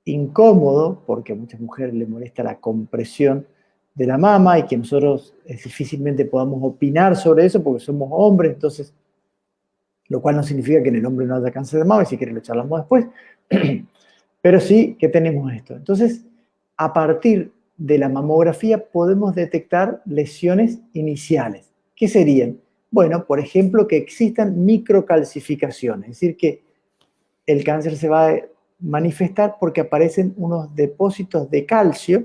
incómodo, porque a muchas mujeres les molesta la compresión de la mama y que nosotros difícilmente podamos opinar sobre eso porque somos hombres, entonces, lo cual no significa que en el hombre no haya cáncer de mama, y si quieren lo charlamos después. Pero sí que tenemos esto. Entonces, a partir de la mamografía podemos detectar lesiones iniciales. ¿Qué serían? Bueno, por ejemplo, que existan microcalcificaciones, es decir, que el cáncer se va a manifestar porque aparecen unos depósitos de calcio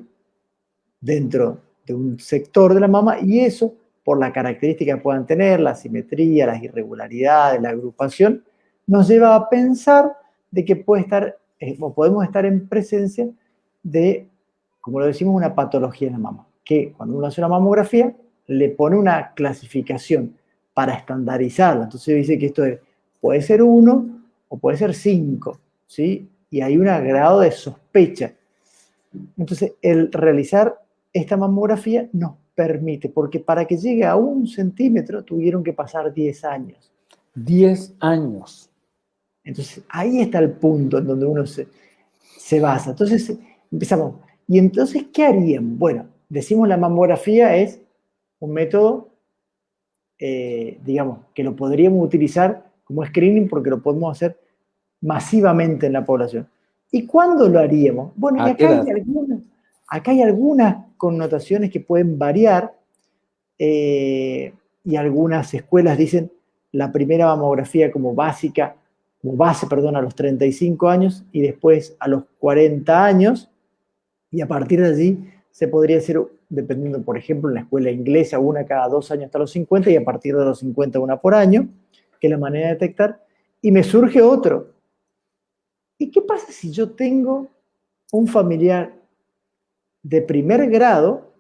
dentro de un sector de la mama, y eso, por la característica que puedan tener, la simetría, las irregularidades, la agrupación, nos lleva a pensar de que puede estar, o podemos estar en presencia de, como lo decimos, una patología en la mama, que cuando uno hace una mamografía le pone una clasificación para estandarizarla. Entonces dice que esto puede ser 1 o puede ser 5, ¿sí? Y hay un grado de sospecha. Entonces, el realizar esta mamografía nos permite, porque para que llegue a 1 centímetro tuvieron que pasar 10 años. 10 años. Entonces, ahí está el punto en donde uno se basa. Entonces, empezamos. ¿Y entonces qué harían? Bueno, decimos la mamografía es un método, digamos, que lo podríamos utilizar como screening porque lo podemos hacer masivamente en la población. ¿Y cuándo lo haríamos? Bueno, y ¿A qué edad? acá hay algunas connotaciones que pueden variar, y algunas escuelas dicen la primera mamografía como base, a los 35 años y después a los 40 años, y a partir de allí se podría hacer, dependiendo, por ejemplo, en la escuela inglesa, una cada 2 años hasta los 50, y a partir de los 50 una por año, que es la manera de detectar. Y me surge otro. ¿Y qué pasa si yo tengo un familiar de primer grado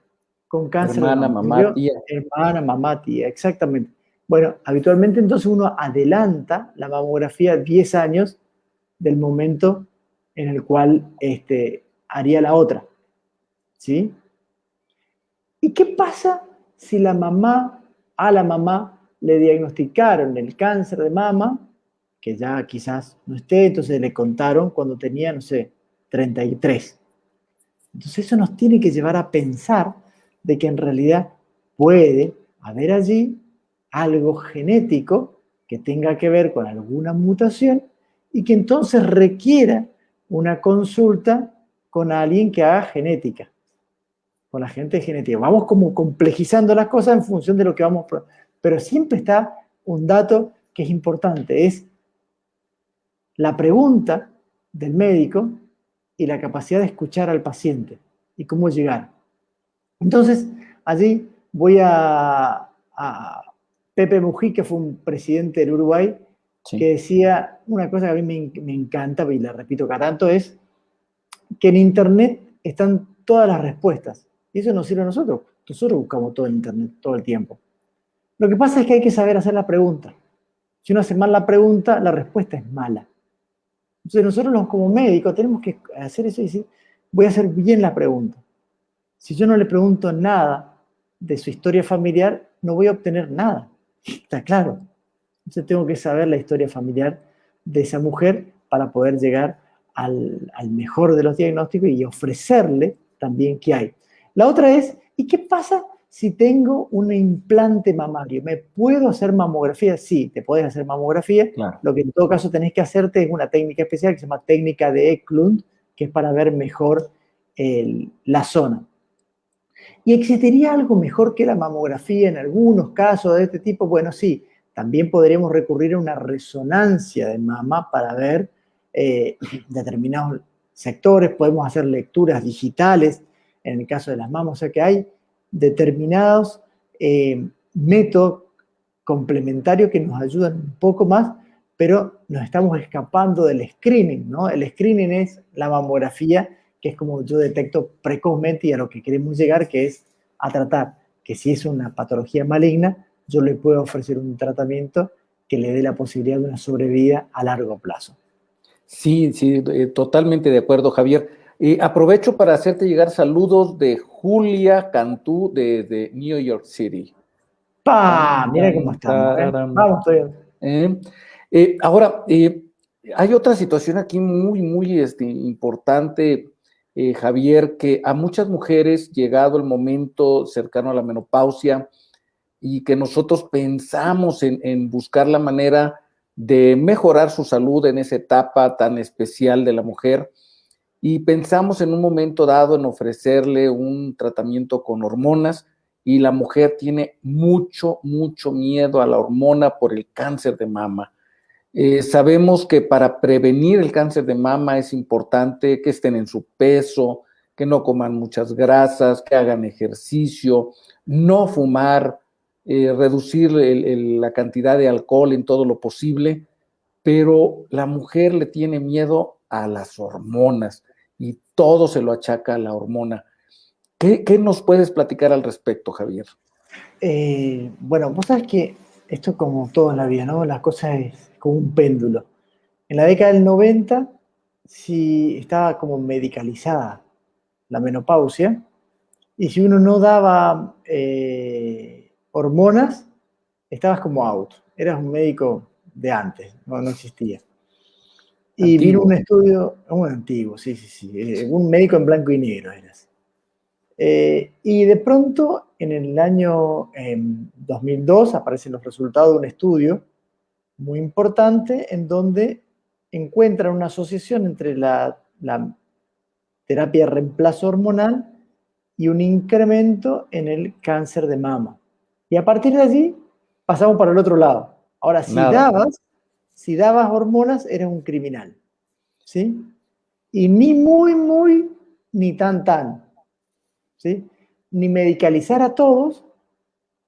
con cáncer de Hermana, mama? mamá, tía. Hermana, mamá, tía, exactamente. Bueno, habitualmente entonces uno adelanta la mamografía 10 años del momento en el cual haría la otra. ¿Sí? ¿Y qué pasa si a la mamá le diagnosticaron el cáncer de mama, que ya quizás no esté, entonces le contaron cuando tenía, no sé, 33? Entonces eso nos tiene que llevar a pensar de que en realidad puede haber allí algo genético que tenga que ver con alguna mutación y que entonces requiera una consulta con alguien que haga genética, con la gente de genética. Vamos como complejizando las cosas en función de lo que vamos, pero siempre está un dato que es importante, es la pregunta del médico y la capacidad de escuchar al paciente y cómo llegar. Entonces, allí voy a Pepe Mujica, que fue un presidente del Uruguay, Sí, que decía una cosa que a mí me encanta, y la repito cada tanto, es que en Internet están todas las respuestas. Y eso nos sirve a nosotros. Nosotros buscamos todo en Internet todo el tiempo. Lo que pasa es que hay que saber hacer la pregunta. Si uno hace mal la pregunta, la respuesta es mala. Entonces nosotros como médicos tenemos que hacer eso y decir, voy a hacer bien la pregunta. Si yo no le pregunto nada de su historia familiar, no voy a obtener nada. Está claro. Entonces tengo que saber la historia familiar de esa mujer para poder llegar al mejor de los diagnósticos y ofrecerle también qué hay. La otra es, ¿y qué pasa si tengo un implante mamario? ¿Me puedo hacer mamografía? Sí, te puedes hacer mamografía. claro. Lo que en todo caso tenés que hacerte es una técnica especial que se llama técnica de Eklund, que es para ver mejor la zona. ¿Y existiría algo mejor que la mamografía en algunos casos de este tipo? Bueno, sí, también podríamos recurrir a una resonancia de mama para ver determinados sectores, podemos hacer lecturas digitales en el caso de las mamas, o sea que hay determinados métodos complementarios que nos ayudan un poco más, pero nos estamos escapando del screening, ¿no? El screening es la mamografía, que es como yo detecto precozmente y a lo que queremos llegar, que es a tratar que si es una patología maligna, yo le puedo ofrecer un tratamiento que le dé la posibilidad de una sobrevida a largo plazo. Sí, sí, totalmente de acuerdo, Javier. Aprovecho para hacerte llegar saludos de Julia Cantú de New York City. ¡Pah! Tan, Mira cómo tan, estamos, ¿eh? tararam. Vamos, estoy bien. ¿Eh? Ahora, hay otra situación aquí muy, muy importante, Javier, que a muchas mujeres, llegado el momento cercano a la menopausia, y que nosotros pensamos en buscar la manera de mejorar su salud en esa etapa tan especial de la mujer, y pensamos en un momento dado en ofrecerle un tratamiento con hormonas, y la mujer tiene mucho, mucho miedo a la hormona por el cáncer de mama. Sabemos que para prevenir el cáncer de mama es importante que estén en su peso, que no coman muchas grasas, que hagan ejercicio, no fumar, reducir la cantidad de alcohol en todo lo posible, pero la mujer le tiene miedo a las hormonas y todo se lo achaca a la hormona. ¿Qué nos puedes platicar al respecto, Javier? Bueno, vos sabés que esto es como todo en la vida, ¿no? La cosa es como un péndulo. En la década del 90, si estaba como medicalizada la menopausia, y si uno no daba hormonas, estabas como out. Eras un médico de antes, no existía. Y vino un Antiguo. estudio, muy antiguo, sí, sí, sí, un médico en blanco y negro eras. Y de pronto, en el año 2002, aparecen los resultados de un estudio muy importante en donde encuentran una asociación entre la terapia de reemplazo hormonal y un incremento en el cáncer de mama. Y a partir de allí pasamos para el otro lado. Ahora, Nada. si dabas hormonas, eras un criminal, ¿sí? Y ni muy, muy, ni tan, tan, ¿sí? Ni medicalizar a todos,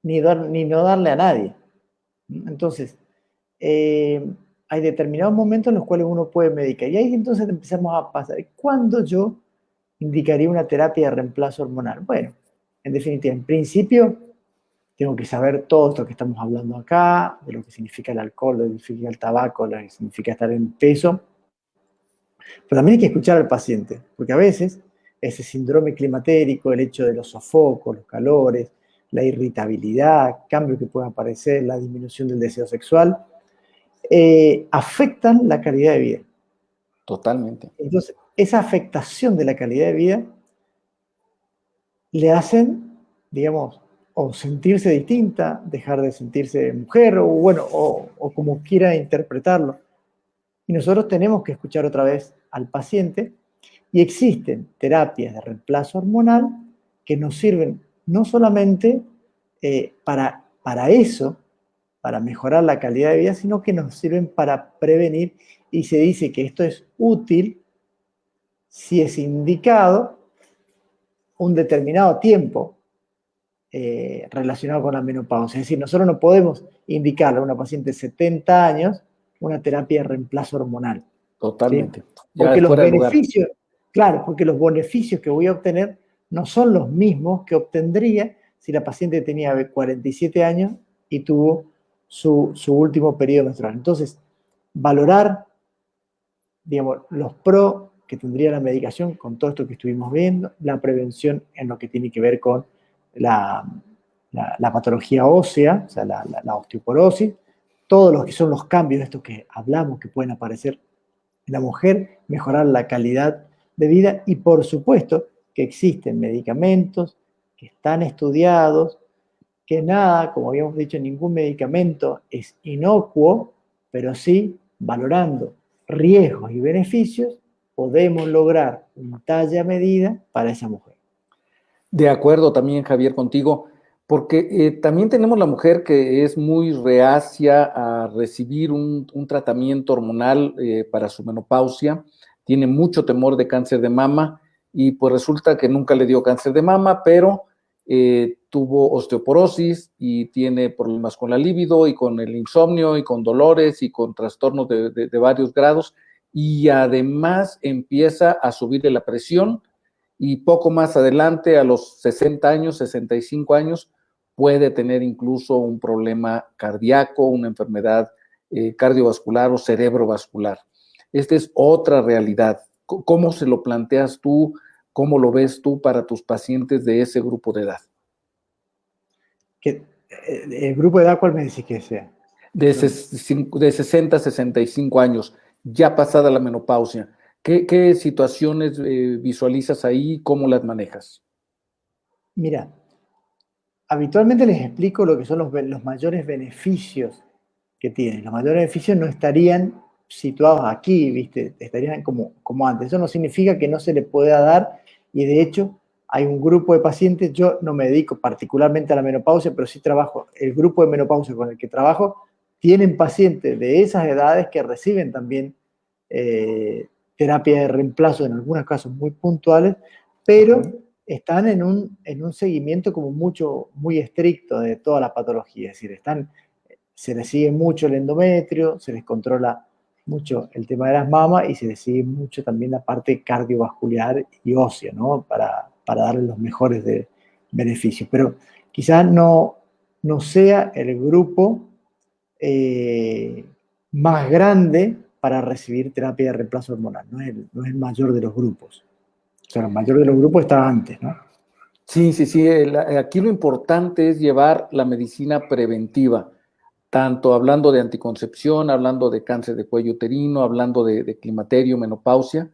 ni no darle a nadie. Entonces, hay determinados momentos en los cuales uno puede medicar. Y ahí entonces empezamos a pasar. ¿Cuándo yo indicaría una terapia de reemplazo hormonal? Bueno, en definitiva, en principio, tengo que saber todo esto que estamos hablando acá, de lo que significa el alcohol, de lo que significa el tabaco, lo que significa estar en peso. Pero también hay que escuchar al paciente, porque a veces ese síndrome climatérico, el hecho de los sofocos, los calores, la irritabilidad, cambios que pueden aparecer, la disminución del deseo sexual, afectan la calidad de vida. Totalmente. Entonces, esa afectación de la calidad de vida le hacen, digamos, o sentirse distinta, dejar de sentirse mujer, o bueno, o como quiera interpretarlo. Y nosotros tenemos que escuchar otra vez al paciente y existen terapias de reemplazo hormonal que nos sirven no solamente para eso, para mejorar la calidad de vida, sino que nos sirven para prevenir y se dice que esto es útil si es indicado un determinado tiempo relacionado con la menopausia. Es decir, nosotros no podemos indicarle a una paciente de 70 años una terapia de reemplazo hormonal. ¿Sí? Totalmente. Ya Porque es los fuera de lugar. beneficios, claro, porque los beneficios que voy a obtener no son los mismos que obtendría si la paciente tenía 47 años y tuvo su último periodo menstrual. Entonces, valorar, digamos, los pros que tendría la medicación con todo esto que estuvimos viendo, la prevención en lo que tiene que ver con la patología ósea, o sea, la osteoporosis, todos los que son los cambios, estos que hablamos, que pueden aparecer en la mujer, mejorar la calidad de vida y por supuesto que existen medicamentos que están estudiados, que nada, como habíamos dicho, ningún medicamento es inocuo, pero sí, valorando riesgos y beneficios, podemos lograr un talle a medida para esa mujer. De acuerdo también, Javier, contigo, porque también tenemos la mujer que es muy reacia a recibir un tratamiento hormonal para su menopausia, tiene mucho temor de cáncer de mama y pues resulta que nunca le dio cáncer de mama, pero tuvo osteoporosis y tiene problemas con la libido y con el insomnio y con dolores y con trastornos de varios grados y además empieza a subirle la presión y poco más adelante, a los 60 años, 65 años, puede tener incluso un problema cardíaco, una enfermedad cardiovascular o cerebrovascular. Esta es otra realidad. ¿Cómo se lo planteas tú? ¿Cómo lo ves tú para tus pacientes de ese grupo de edad? ¿El grupo de edad cuál me decís que sea? De 60 a 65 años, ya pasada la menopausia. ¿Qué situaciones visualizas ahí? ¿Cómo las manejas? Mira, habitualmente les explico lo que son los mayores beneficios que tienen. Los mayores beneficios no estarían situados aquí, ¿viste? Estarían como antes. Eso no significa que no se le pueda dar y de hecho hay un grupo de pacientes, yo no me dedico particularmente a la menopausia, pero sí trabajo, el grupo de menopausia con el que trabajo, tienen pacientes de esas edades que reciben también terapia de reemplazo en algunos casos muy puntuales, pero están en un seguimiento como muy estricto de toda la patología, es decir, se les sigue mucho el endometrio, se les controla mucho el tema de las mamas y se les sigue mucho también la parte cardiovascular y ósea, ¿no? Para darle los mejores beneficios. Pero quizás no sea el grupo más grande para recibir terapia de reemplazo hormonal, no es el mayor de los grupos. O sea, el mayor de los grupos estaba antes, ¿no? Sí, sí, sí. Aquí lo importante es llevar la medicina preventiva, tanto hablando de anticoncepción, hablando de cáncer de cuello uterino, hablando de climaterio, menopausia,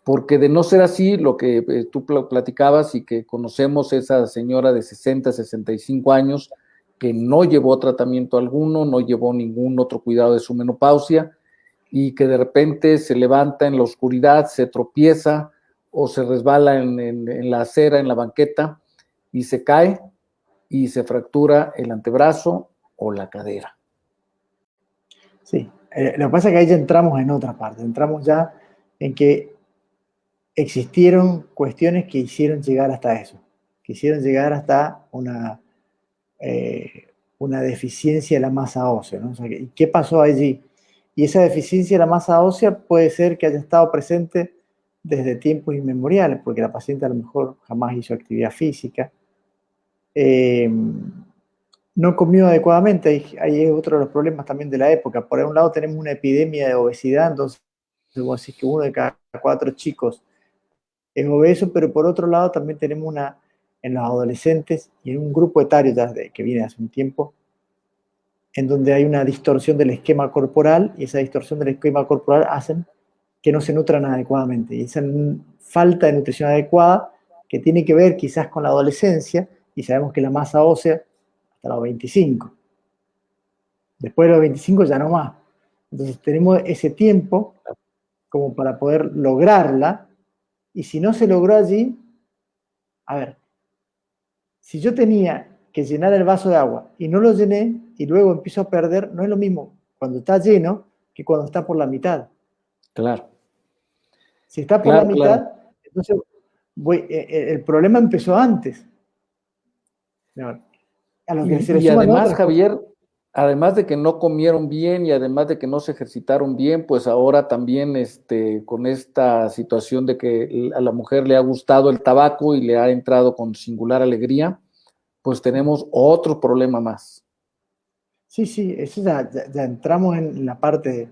porque de no ser así, lo que tú platicabas y que conocemos esa señora de 60, 65 años que no llevó tratamiento alguno, no llevó ningún otro cuidado de su menopausia y que de repente se levanta en la oscuridad, se tropieza o se resbala en la acera, en la banqueta y se cae y se fractura el antebrazo o la cadera. Sí, lo que pasa es que ahí ya entramos en otra parte, entramos ya en que existieron cuestiones que hicieron llegar hasta eso, que hicieron llegar hasta una deficiencia de la masa ósea, ¿no? O sea, ¿qué pasó allí? Y esa deficiencia de la masa ósea puede ser que haya estado presente desde tiempos inmemoriales, porque la paciente a lo mejor jamás hizo actividad física, no comió adecuadamente, ahí es otro de los problemas también de la época. Por un lado tenemos una epidemia de obesidad, entonces vos decís que uno de cada 4 chicos es obeso, pero por otro lado también tenemos en los adolescentes y en un grupo etario ya que viene hace un tiempo, en donde hay una distorsión del esquema corporal y esa distorsión del esquema corporal hacen que no se nutran adecuadamente. Y esa falta de nutrición adecuada que tiene que ver quizás con la adolescencia, y sabemos que la masa ósea hasta los 25. Después de los 25 ya no más. Entonces tenemos ese tiempo como para poder lograrla, y si no se logró allí, a ver, si yo tenía que llenar el vaso de agua y no lo llené y luego empiezo a perder, no es lo mismo cuando está lleno que cuando está por la mitad. Claro. Si está por la Claro, mitad, claro. entonces el problema empezó antes. No, a lo que se le Y suman además, otras cosas. Javier, además de que no comieron bien y además de que no se ejercitaron bien, pues ahora también con esta situación de que a la mujer le ha gustado el tabaco y le ha entrado con singular alegría, pues tenemos otro problema más. Sí, sí, eso ya entramos en la parte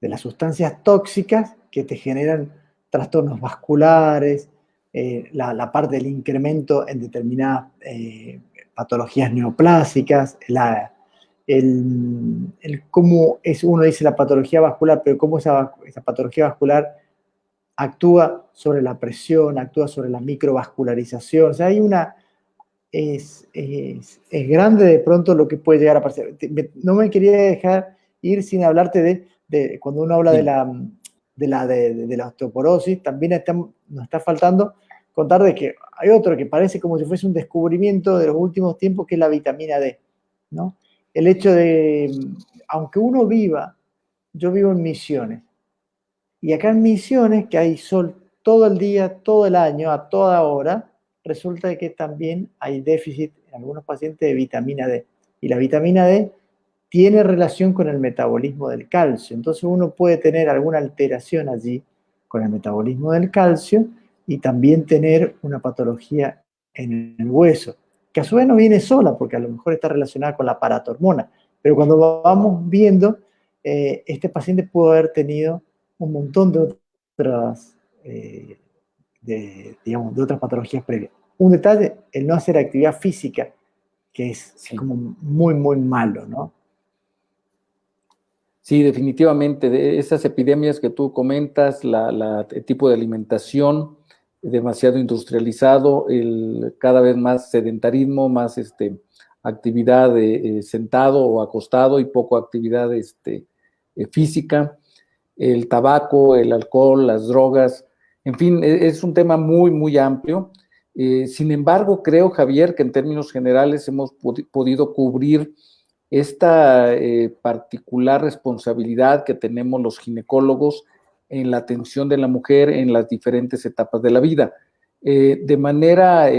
de las sustancias tóxicas que te generan trastornos vasculares, la parte del incremento en determinadas patologías neoplásicas, cómo es, uno dice la patología vascular, pero cómo esa patología vascular actúa sobre la presión, actúa sobre la microvascularización. O sea, es grande de pronto lo que puede llegar a pasar. No me quería dejar ir sin hablarte de cuando uno habla Dime. de la osteoporosis, también nos está faltando contar de que hay otro que parece como si fuese un descubrimiento de los últimos tiempos, que es la vitamina D, ¿no? El hecho de, aunque uno viva, yo vivo en Misiones, y acá en Misiones, que hay sol todo el día, todo el año, a toda hora, resulta de que también hay déficit en algunos pacientes de vitamina D. Y la vitamina D tiene relación con el metabolismo del calcio. Entonces uno puede tener alguna alteración allí con el metabolismo del calcio y también tener una patología en el hueso, que a su vez no viene sola, porque a lo mejor está relacionada con la paratormona. Pero cuando vamos viendo, este paciente pudo haber tenido un montón de otras, digamos, de otras patologías previas. Un detalle, el no hacer actividad física, que es Sí. como muy, muy malo, ¿no? Sí, definitivamente, de esas epidemias que tú comentas, el tipo de alimentación demasiado industrializado, cada vez más sedentarismo, más actividad sentado o acostado y poco actividad física, el tabaco, el alcohol, las drogas, en fin, es un tema muy, muy amplio. Sin embargo, creo, Javier, que en términos generales hemos podido cubrir esta particular responsabilidad que tenemos los ginecólogos en la atención de la mujer en las diferentes etapas de la vida. De manera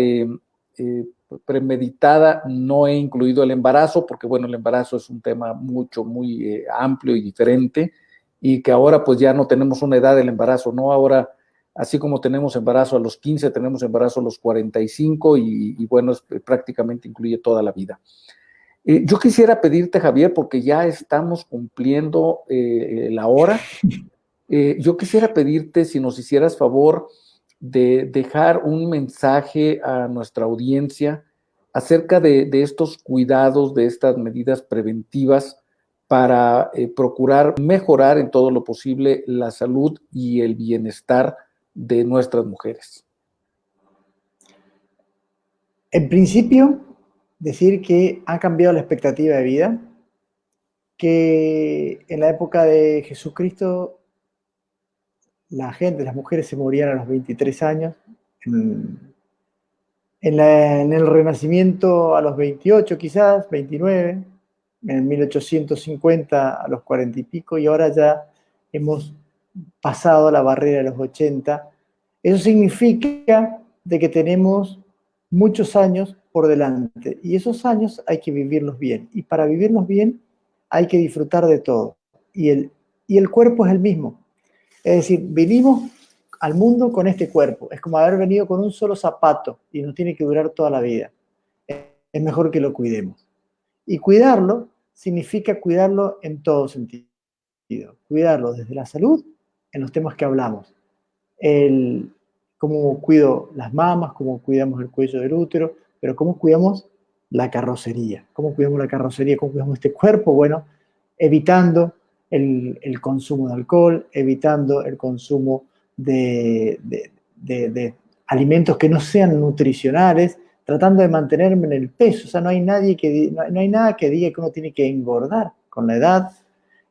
premeditada no he incluido el embarazo, porque bueno, el embarazo es un tema muy amplio y diferente, y que ahora pues ya no tenemos una edad del embarazo, ¿no? Ahora, así como tenemos embarazo a los 15, tenemos embarazo a los 45 y bueno, prácticamente incluye toda la vida. Yo quisiera pedirte, Javier, porque ya estamos cumpliendo la hora, yo quisiera pedirte si nos hicieras favor de dejar un mensaje a nuestra audiencia acerca de estos cuidados, de estas medidas preventivas para procurar mejorar en todo lo posible la salud y el bienestar de nuestras mujeres. En principio, decir que ha cambiado la expectativa de vida, que en la época de Jesucristo la gente, las mujeres se morían a los 23 años, en el Renacimiento a los 28 quizás, 29, en 1850 a los 40 y pico, y ahora ya hemos pasado la barrera de los 80. Eso significa de que tenemos muchos años por delante, y esos años hay que vivirlos bien, y para vivirlos bien hay que disfrutar de todo, y el cuerpo es el mismo. Es decir, venimos al mundo con este cuerpo. Es como haber venido con un solo zapato y nos tiene que durar toda la vida. Es mejor que lo cuidemos. Y cuidarlo significa cuidarlo en todo sentido. Cuidarlo desde la salud, en los temas que hablamos. Cómo cuido las mamas, cómo cuidamos el cuello del útero, pero cómo cuidamos la carrocería. ¿Cómo cuidamos la carrocería? ¿Cómo cuidamos este cuerpo? Bueno, evitando el consumo de alcohol, evitando el consumo de alimentos que no sean nutricionales, tratando de mantenerme en el peso. O sea, no hay nada que diga que uno tiene que engordar con la edad.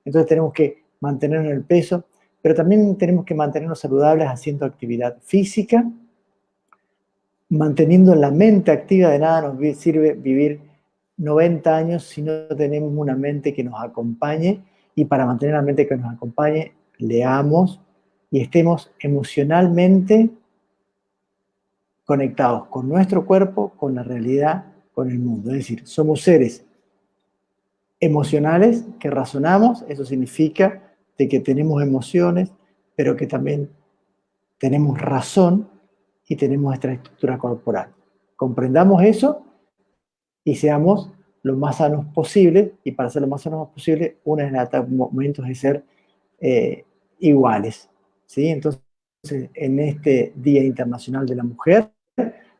Entonces tenemos que mantenernos en el peso, pero también tenemos que mantenernos saludables haciendo actividad física, manteniendo la mente activa. De nada nos sirve vivir 90 años si no tenemos una mente que nos acompañe, y para mantener la mente que nos acompañe, leamos y estemos emocionalmente conectados con nuestro cuerpo, con la realidad con el mundo. Es decir, somos seres emocionales que razonamos, eso significa de que tenemos emociones, pero que también tenemos razón y tenemos esta estructura corporal. Comprendamos eso y seamos lo más sanos posible, y para ser lo más sanos posible, uno de los momentos es ser iguales, ¿sí? Entonces, en este Día Internacional de la Mujer,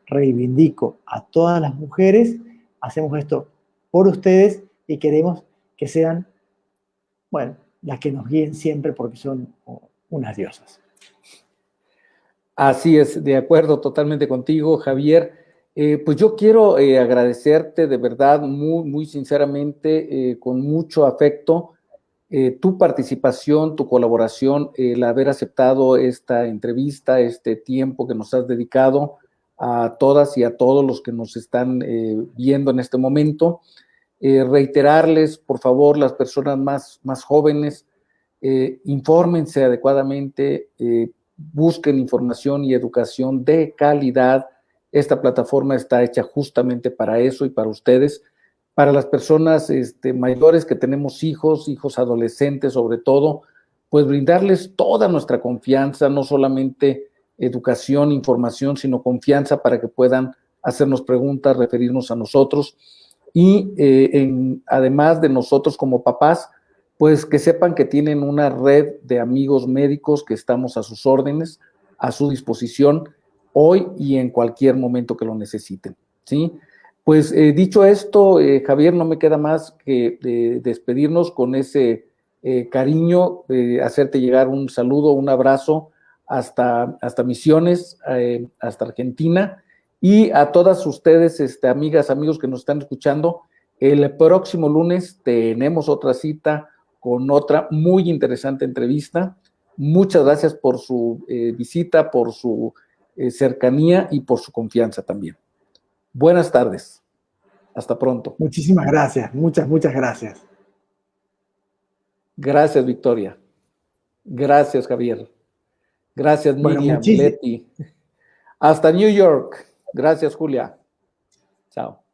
reivindico a todas las mujeres, hacemos esto por ustedes y queremos que sean, bueno, las que nos guíen siempre porque son unas diosas. Así es, de acuerdo totalmente contigo, Javier. Pues yo quiero agradecerte de verdad, muy, muy sinceramente, con mucho afecto, tu participación, tu colaboración, el haber aceptado esta entrevista, este tiempo que nos has dedicado a todas y a todos los que nos están viendo en este momento. Reiterarles, por favor, las personas más jóvenes, infórmense adecuadamente, busquen información y educación de calidad. Esta plataforma está hecha justamente para eso y para ustedes. Para las personas mayores que tenemos hijos adolescentes sobre todo, pues brindarles toda nuestra confianza, no solamente educación, información, sino confianza para que puedan hacernos preguntas, referirnos a nosotros. Y además de nosotros como papás, pues que sepan que tienen una red de amigos médicos que estamos a sus órdenes, a su disposición, hoy y en cualquier momento que lo necesiten, ¿sí? Pues dicho esto, Javier, no me queda más que despedirnos con ese cariño, hacerte llegar un saludo, un abrazo hasta Misiones, hasta Argentina, y a todas ustedes, amigas, amigos que nos están escuchando, el próximo lunes tenemos otra cita con otra muy interesante entrevista. Muchas gracias por su visita, por su cercanía y por su confianza también. Buenas tardes. Hasta pronto. Muchísimas gracias. Muchas gracias. Gracias, Victoria. Gracias, Javier. Gracias, Miriam, Bueno, Leti. Hasta New York. Gracias, Julia. Chao.